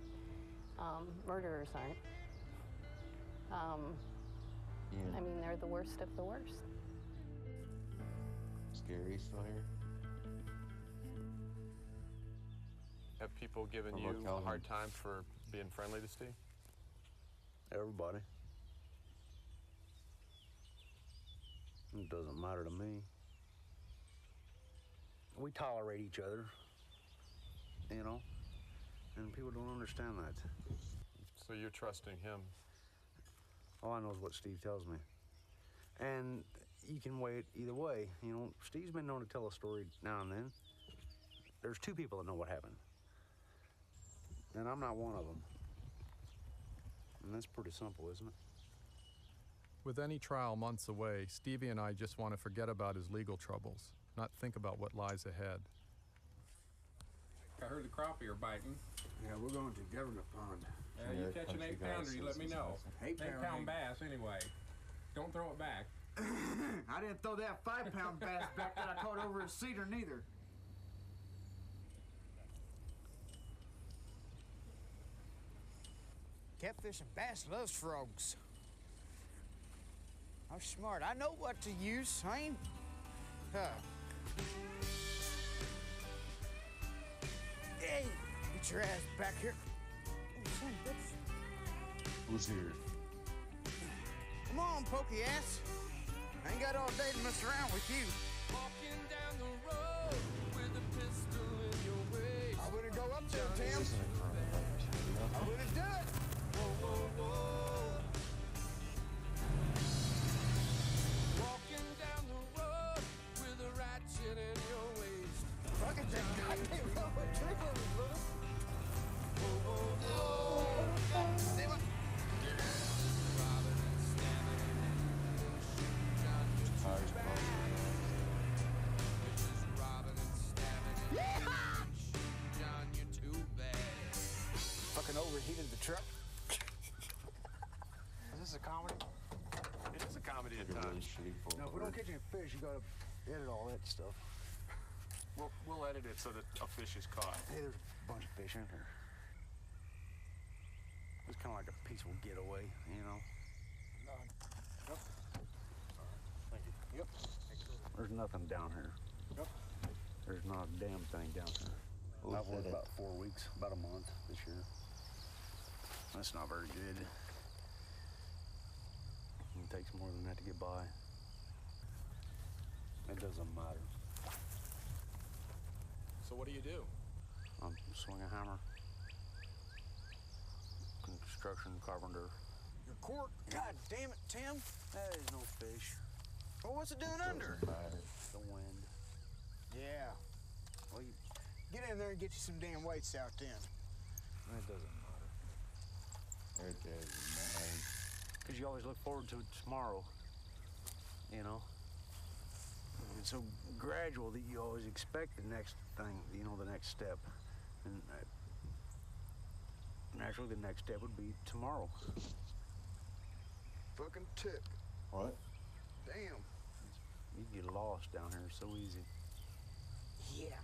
Murderers aren't. I mean, they're the worst of the worst. Scary still here? Have people given you a hard time for being friendly to Steve? Everybody. It doesn't matter to me. We tolerate each other, you know, and people don't understand that. So you're trusting him? All I know is what Steve tells me. And you can weigh it either way. You know, Steve's been known to tell a story now and then. There's two people that know what happened. And I'm not one of them. And that's pretty simple, isn't it? With any trial months away, Stevie and I just want to forget about his legal troubles, not think about what lies ahead. I heard the crappie are biting. Yeah, we're going to Governor Pond. You catch an 8-pounder, you let me know. 8-pound bass, anyway. Don't throw it back. I didn't throw that 5-pound bass back that I caught over at Cedar neither. Catfish and bass loves frogs. I'm smart. I know what to use. I ain't... Hey, get your ass back here. Oh, son of a bitch. Who's here? Come on, pokey ass. I ain't got all day to mess around with you. Walking down the road with a pistol in your waist. I wouldn't go up there, Tim. I wouldn't do it. Whoa, whoa, whoa. Walking down the road with a ratchet in your waist. Fuck it, that goddamn rubber trickle, little. Whoa, whoa, whoa. Damn it. Robbing and stabbing and shooting John, you're too bad. You're just robbing and stabbing and shooting John, you're too bad. Fucking overheated the truck. Is this a comedy? It is a comedy at times. No, if we don't catch any fish, you gotta edit all that stuff. We'll edit it so that a fish is caught. Hey, there's a bunch of fish in here. It's kind of like a peaceful getaway, you know? Yep. Thank you. Yep. There's nothing down here. Yep. There's not a damn thing down here. I've worked about 4 weeks, about a month this year. That's not very good. It takes more than that to get by. It doesn't matter. So what do you do? I'm swing a hammer. Construction carpenter. Your cork? God damn it, Tim. That is no fish. Well, what's it doing under? The wind. Yeah. Well, you get in there and get you some damn weights out then. It doesn't matter. Right there is mine. Because you always look forward to tomorrow, you know? It's so gradual that you always expect the next thing, you know, the next step. And naturally, the next step would be tomorrow. Fucking tick. What? Damn. You get lost down here so easy. Yeah.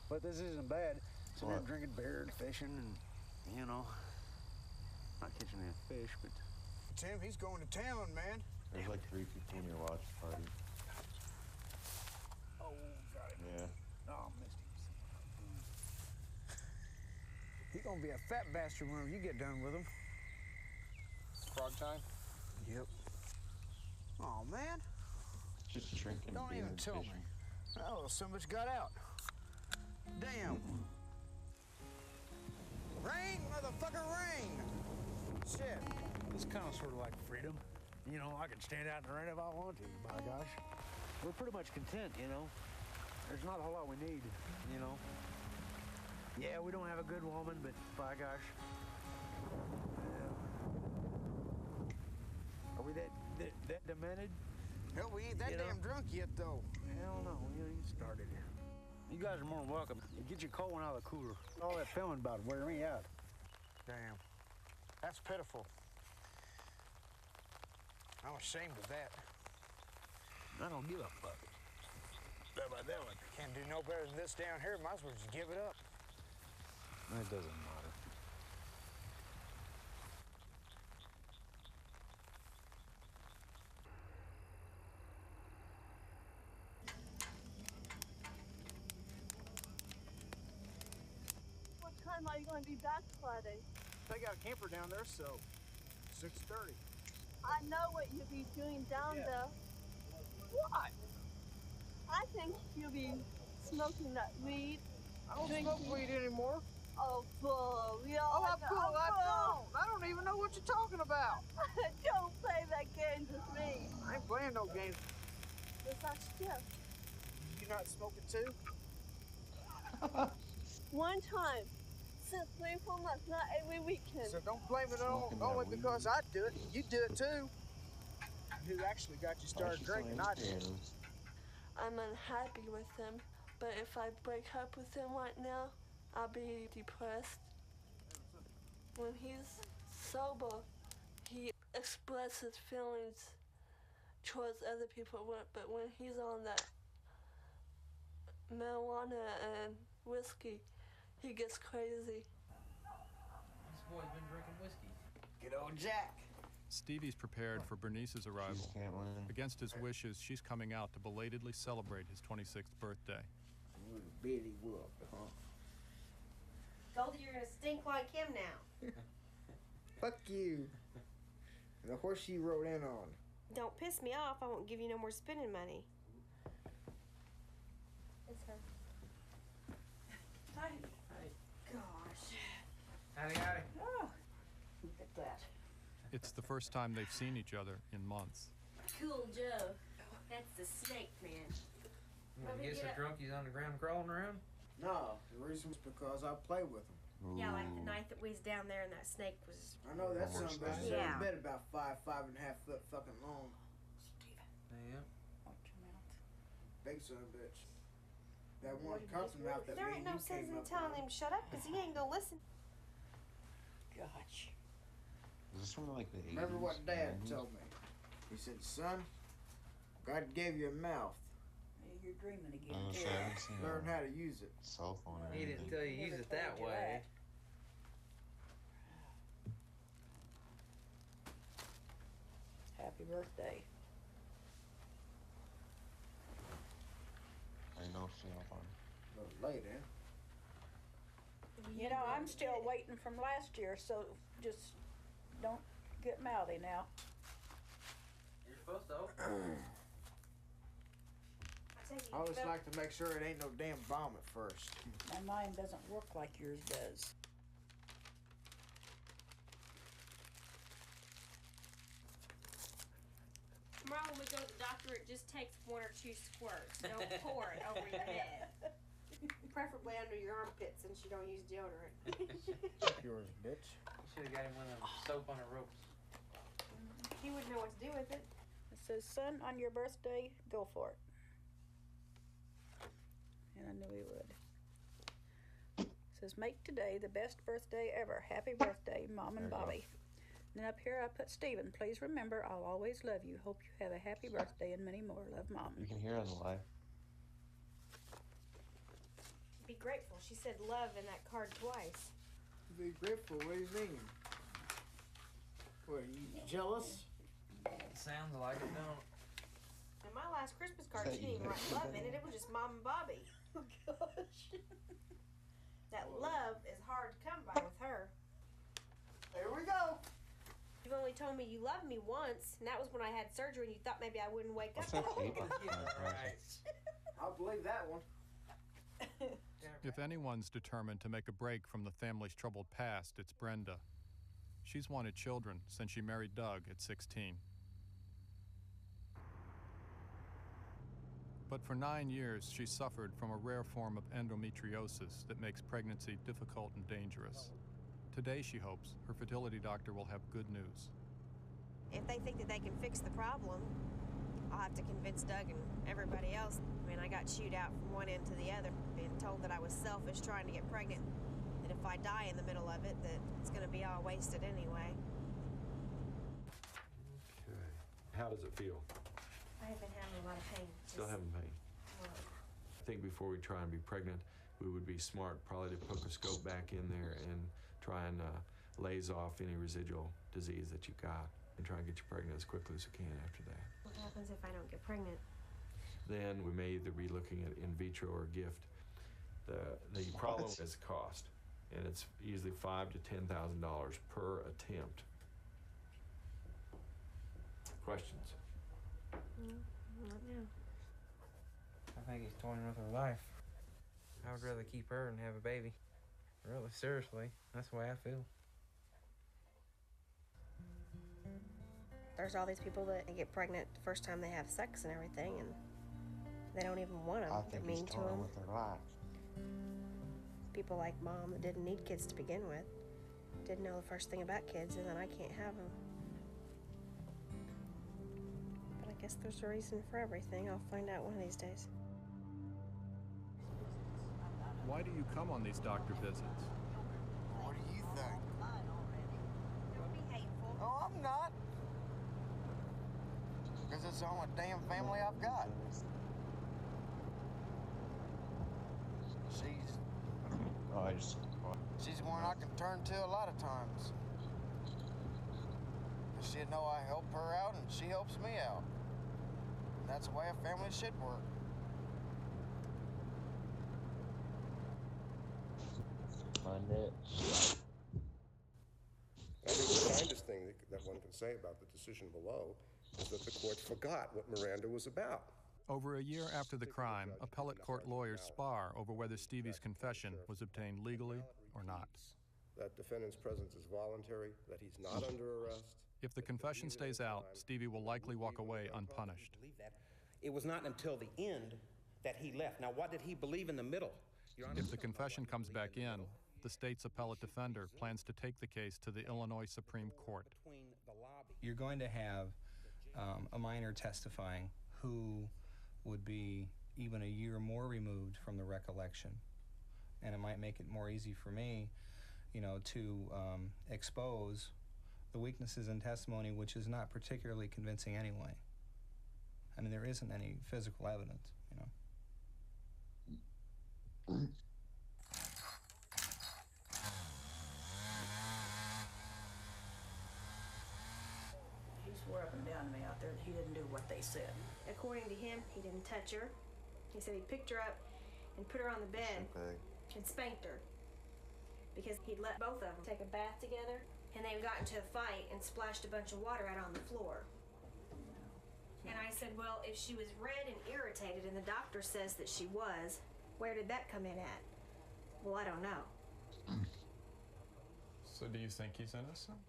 But this isn't bad. Sitting there What? drinking beer and fishing and, you know, not catching any fish, but... Tim, he's going to town, man. There's like 3 people in your watch party. Oh, got it. Yeah. Oh, missed him. He's gonna be a fat bastard whenever you get done with him. Frog time? Yep. Oh, man. Just drinking Don't beer even and tell fishing. me. Oh, somebody's got out. Damn. Rain, motherfucker, rain. Shit. It's kind of sort of like freedom. You know, I can stand out in the rain if I want to, by gosh. We're pretty much content, you know. There's not a whole lot we need, you know. Yeah, we don't have a good woman, but by gosh. Are we that demented? Hell, we ain't that You know? damn drunk yet, though. Hell no, you started here. You guys are more than welcome. Get your cold one out of the cooler. All that filming about it wear me out. Damn. That's pitiful. I'm ashamed of that. I don't give a fuck. How about that one? Can't do no better than this down here. Might as well just give it up. It doesn't matter. What time are you going to be back Friday? They got a camper down there, so 6:30. I know what you'll be doing down there. What? I think you'll be smoking that weed. I don't drinking. smoke weed anymore. Oh, bull. We Oh, all I don't. I don't even know what you're talking about. Don't play that game with me. I ain't playing no games. Yes, that's true. You not smoking too? One time, since 3-4 months, not every weekend. So don't blame it only because I do it. You do it too. Who actually got you started drinking? I did. I'm unhappy with him, but if I break up with him right now, I'll be depressed. When he's sober, he expresses feelings towards other people, but when he's on that marijuana and whiskey, he gets crazy. This boy's been drinking whiskey. Good old Jack. Stevie's prepared for Bernice's arrival. Against his wishes, she's coming out to belatedly celebrate his 26th birthday. Bitty whoop, huh? Told you you're gonna stink like him now. Fuck you. The horse you rode in on. Don't piss me off. I won't give you no more spending money. It's her. Hi. Gosh. Howdy, howdy. Oh, look at that. It's the first time they've seen each other in months. Cool Joe. That's the snake man. He gets so drunk he's on the ground crawling around? No, the reason was because I play with him. Yeah, like the night that we was down there and that snake was... I know that son of a bitch is Yeah. every bit about 5.5 foot fucking long. Yeah. Watch your mouth. Big son of a bitch. That one cotton mouth that There me ain't and no you sense came in up telling on. him shut up because he ain't gonna listen. Gosh. Is this from like the 80s? Remember what Dad 90s? told me? He said, son, God gave you a mouth. Hey, you're dreaming again. I too. haven't seen Learn a how to use it. cell phone or He anything. didn't tell you use Never it that told you way. Happy birthday. I know cell phone. A little late, eh? You know, I'm still waiting from last year, so just don't get mouthy now. You're supposed to open. I always like to make sure it ain't no damn bomb at first. My mind doesn't work like yours does. Tomorrow when we go to the doctor, it just takes 1 or 2 squirts. Don't pour it over your head. preferably under your armpits since you don't use deodorant. Yours, bitch. You should have got him one of them soap on a ropes. He wouldn't know what to do with it. It says, son, on your birthday, go for it. And I knew he would. It says, make today the best birthday ever. Happy birthday, Mom and Bobby. And then up here I put, Stephen, please remember, I'll always love you. Hope you have a happy birthday and many more. Love, Mom. You can hear on the live. Be grateful. She said love in that card twice. Be grateful. What do you mean? What, are you jealous? Sounds like it, don't. And my last Christmas card, she didn't even write love in it. It was just Mom and Bobby. Oh, gosh. That love is hard to come by with her. There we go. You've only told me you loved me once, and that was when I had surgery and you thought maybe I wouldn't wake up. I'll believe that one. If anyone's determined to make a break from the family's troubled past, it's Brenda. She's wanted children since she married Doug at 16. But for 9 years, she suffered from a rare form of endometriosis that makes pregnancy difficult and dangerous. Today, she hopes, her fertility doctor will have good news. If they think that they can fix the problem, I'll have to convince Doug and everybody else. I mean, I got chewed out from one end to the other, being told that I was selfish trying to get pregnant, that if I die in the middle of it, that it's going to be all wasted anyway. Okay. How does it feel? I have been having a lot of pain. Still having pain? I think before we try and be pregnant, we would be smart probably to hook a scope back in there and try and laze off any residual disease that you've got and try and get you pregnant as quickly as you can after that. What happens if I don't get pregnant? Then we may either be looking at in vitro or gift. The problem is cost, and it's usually $5,000 to $10,000 per attempt. Questions? Not now. I think he's toying with her life. I would rather keep her and have a baby. Really, seriously, that's the way I feel. There's all these people that get pregnant the first time they have sex and everything, and they don't even want them. I think They're he's mean to toying them. with her life. People like Mom that didn't need kids to begin with, didn't know the first thing about kids, and then I can't have them. But I guess there's a reason for everything. I'll find out one of these days. Why do you come on these doctor visits? What do you think? Don't be hateful. Oh, I'm not. Because it's the only damn family I've got. She's the one I can turn to a lot of times. She know I help her out and she helps me out. And that's the way a family should work. I think the kindest thing that one can say about the decision below is that the court forgot what Miranda was about. Over a year after the crime, appellate court lawyers spar over whether Stevie's confession was obtained legally or not. That defendant's presence is voluntary, that he's not under arrest. If the confession stays out, Stevie will likely walk away unpunished. It was not until the end that he left. Now, what did he believe in the middle? If the confession comes back in, the state's appellate defender plans to take the case to the Illinois Supreme Court. You're going to have a minor testifying who would be even a year more removed from the recollection. And it might make it more easy for me, to expose the weaknesses in testimony, which is not particularly convincing anyway. I mean, there isn't any physical evidence, He swore up and down to me out there that he didn't do what they said. According to him, he didn't touch her. He said he picked her up and put her on the bed and spanked her because he'd let both of them take a bath together, and they got into a fight and splashed a bunch of water out on the floor. And I said, well, if she was red and irritated and the doctor says that she was, where did that come in at? Well, I don't know. So do you think he's innocent?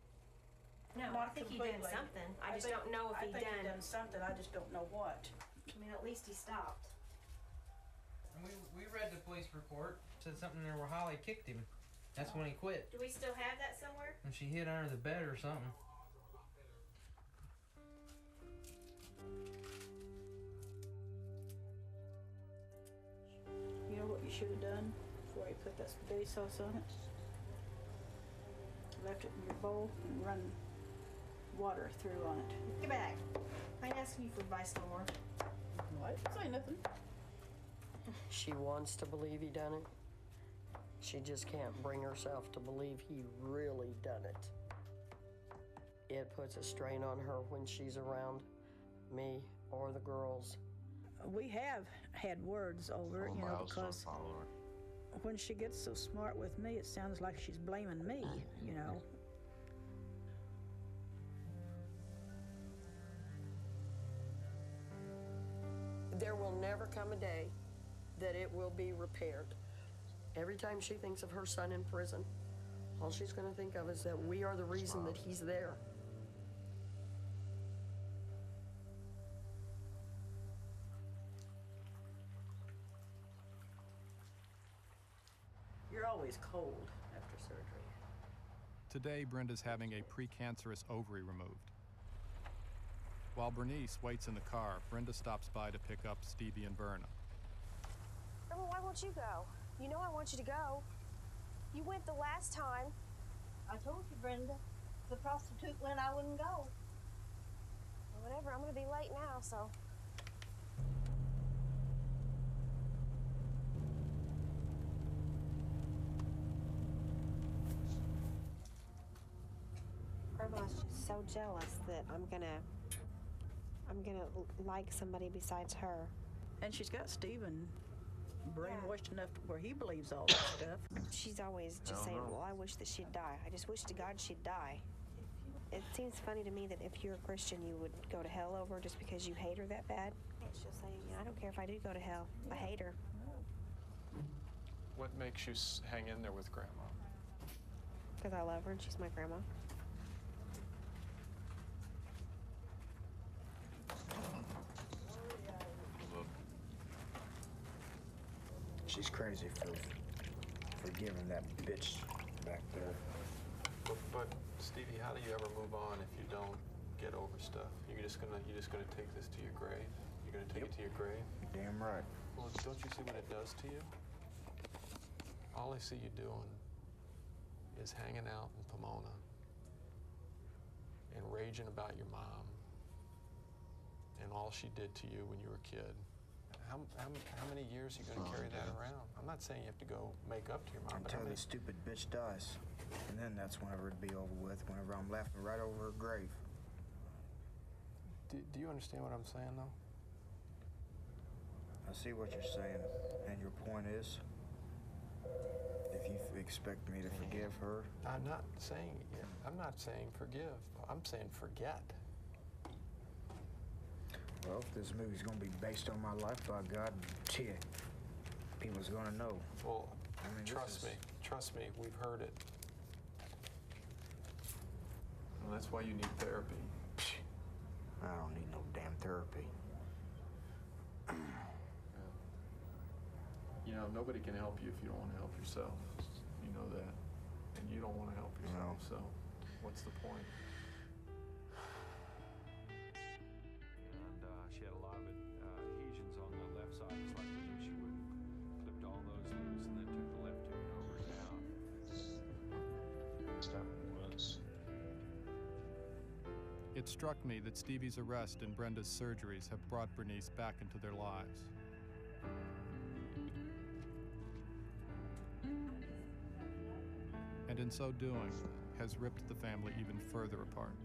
No, I think he did something. I just don't know if he done something. I just don't know what. I mean, at least he stopped. And we read the police report. Said something there where Holly kicked him. That's when he quit. Do we still have that somewhere? And she hid under the bed or something. You know what you should have done before you put that spaghetti sauce on it? Left it in your bowl and run water through on it. Get back. I ain't asking you for advice no more. What? Say nothing. She wants to believe he done it. She just can't bring herself to believe he really done it. It puts a strain on her when she's around me or the girls. We have had words over it, you know, because when she gets so smart with me, it sounds like she's blaming me, you know. There will never come a day that it will be repaired. Every time she thinks of her son in prison, all she's going to think of is that we are the reason that he's there. You're always cold after surgery. Today, Brenda's having a precancerous ovary removed. While Bernice waits in the car, Brenda stops by to pick up Stevie and Verna. Grandma, why won't you go? You know I want you to go. You went the last time. I told you, Brenda. The prostitute went, I wouldn't go. Well, whatever, I'm gonna be late now, so. Grandma's just so jealous that I'm gonna like somebody besides her. And she's got Stephen brainwashed enough to where he believes all that stuff. She's always just saying, well, I wish that she'd die. I just wish to God she'd die. It seems funny to me that if you're a Christian, you would go to hell over her just because you hate her that bad. She'll say, I don't care if I do go to hell. I hate her. What makes you hang in there with Grandma? Because I love her and she's my grandma. She's crazy for giving that bitch back there. But Stevie, how do you ever move on if you don't get over stuff? You're just gonna take this to your grave? You're gonna take it to your grave? Damn right. Well, don't you see what it does to you? All I see you doing is hanging out in Pomona and raging about your mom and all she did to you when you were a kid. How many years are you going to carry that around? I'm not saying you have to go make up to your mom, Until the stupid bitch dies. And then that's whenever it'd be over with, whenever I'm laughing right over her grave. Do you understand what I'm saying, though? I see what you're saying, and your point is, if you expect me to forgive her... I'm not saying forgive. I'm saying forget. Well, if this movie's gonna be based on my life, by God, shit, people's gonna know. Well, I mean, trust me, we've heard it. And that's why you need therapy. I don't need no damn therapy. You know, nobody can help you if you don't want to help yourself. You know that. And you don't want to help yourself, so what's the point? She had a lot of adhesions on the left side. It's like if she would have clipped all those loose and then took the left tube and over it down. It struck me that Stevie's arrest and Brenda's surgeries have brought Bernice back into their lives. And in so doing, has ripped the family even further apart.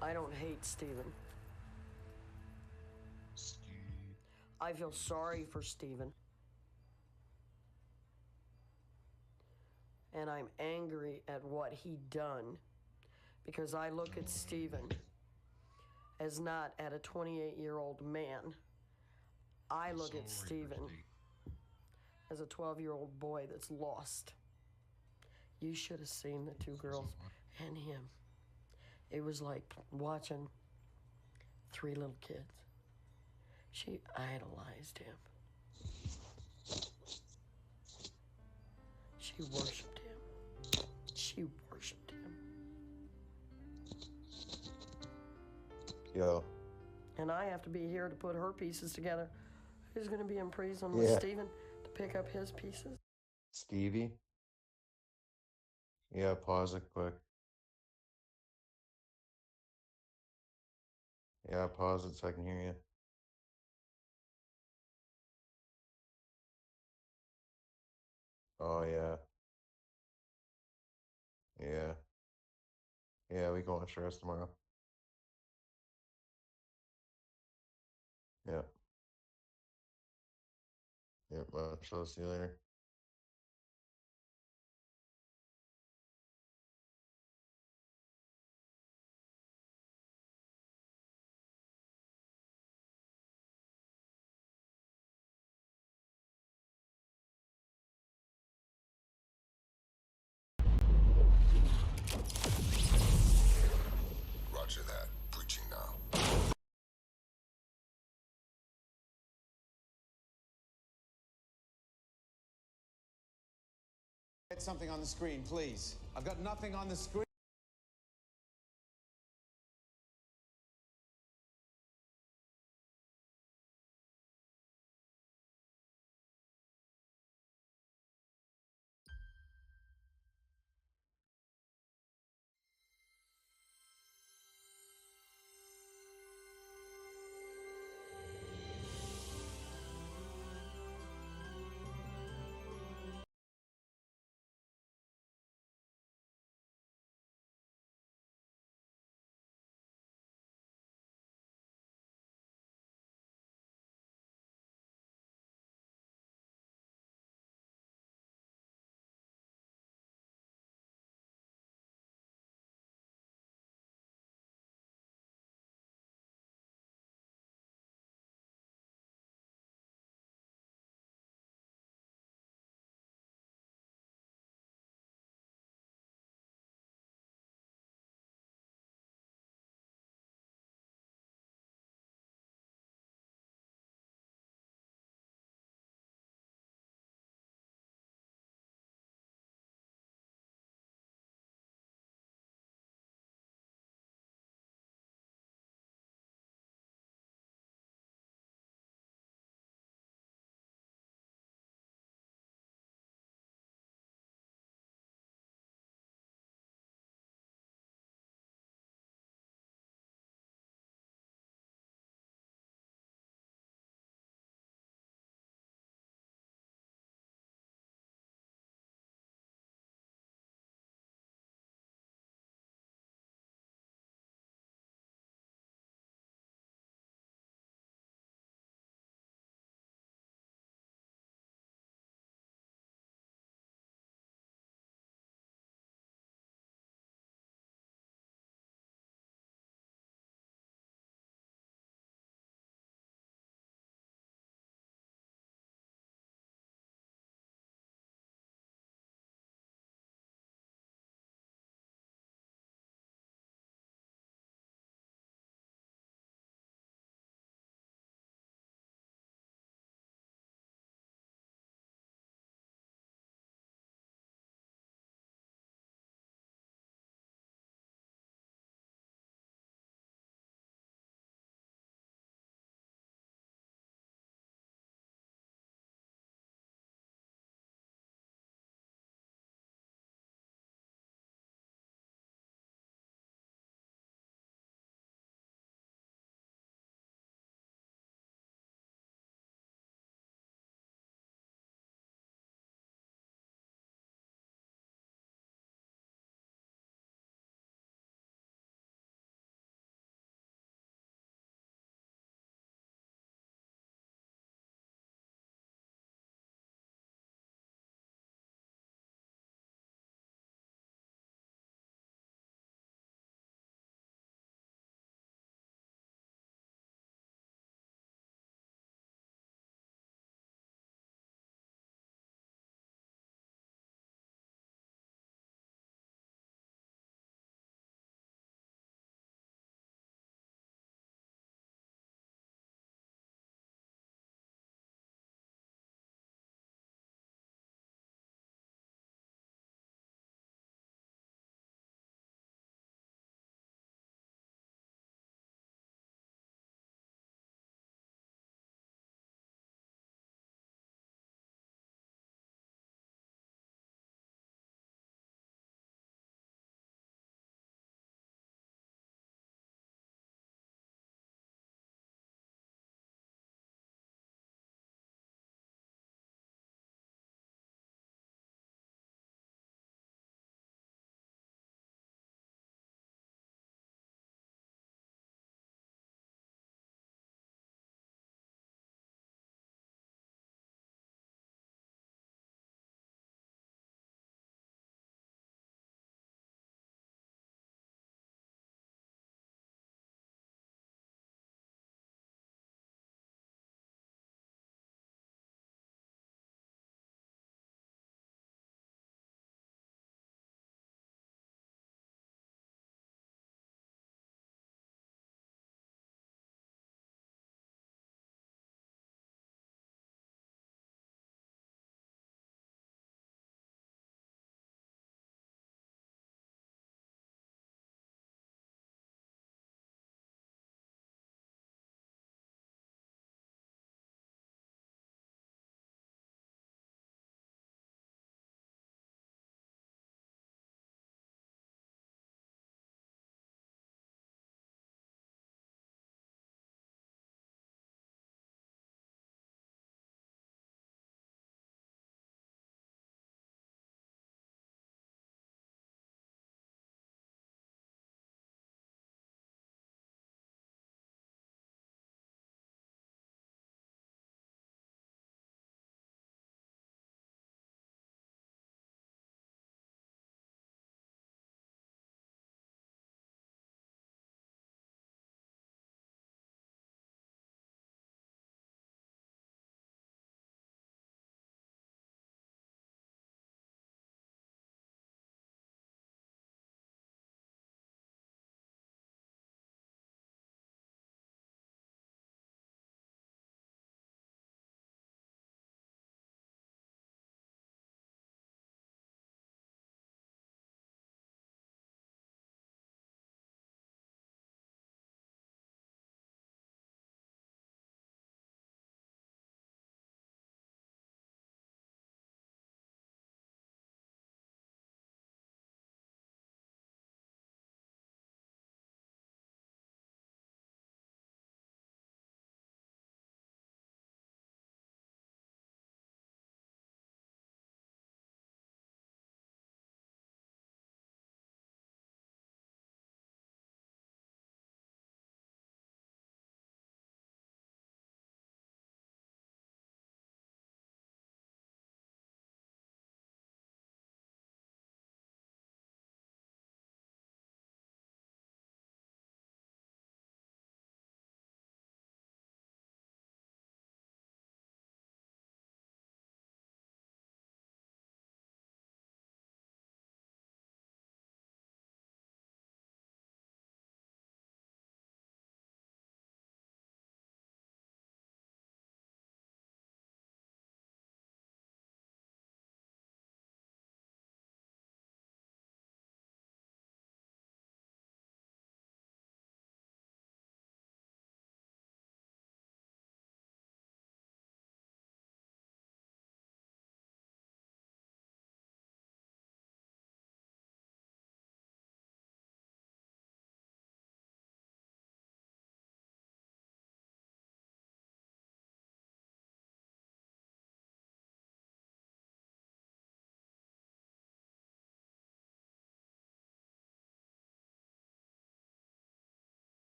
I don't hate Stephen. I feel sorry for Stephen. And I'm angry at what he done because I look at Stephen as not at a 28-year-old man. I look at Stephen as a 12-year-old boy that's lost. You should have seen the two girls and him. It was like watching three little kids. She idolized him. She worshiped him. She worshiped him. Yo. And I have to be here to put her pieces together. Who's going to be in prison with Stephen to pick up his pieces? Stevie? Yeah, pause it quick. Yeah, pause it so I can hear you. Oh, yeah. Yeah. Yeah, we can watch the rest tomorrow. Yeah. Yep, I'll see you later. Roger that. Preaching now. Get something on the screen, please. I've got nothing on the screen.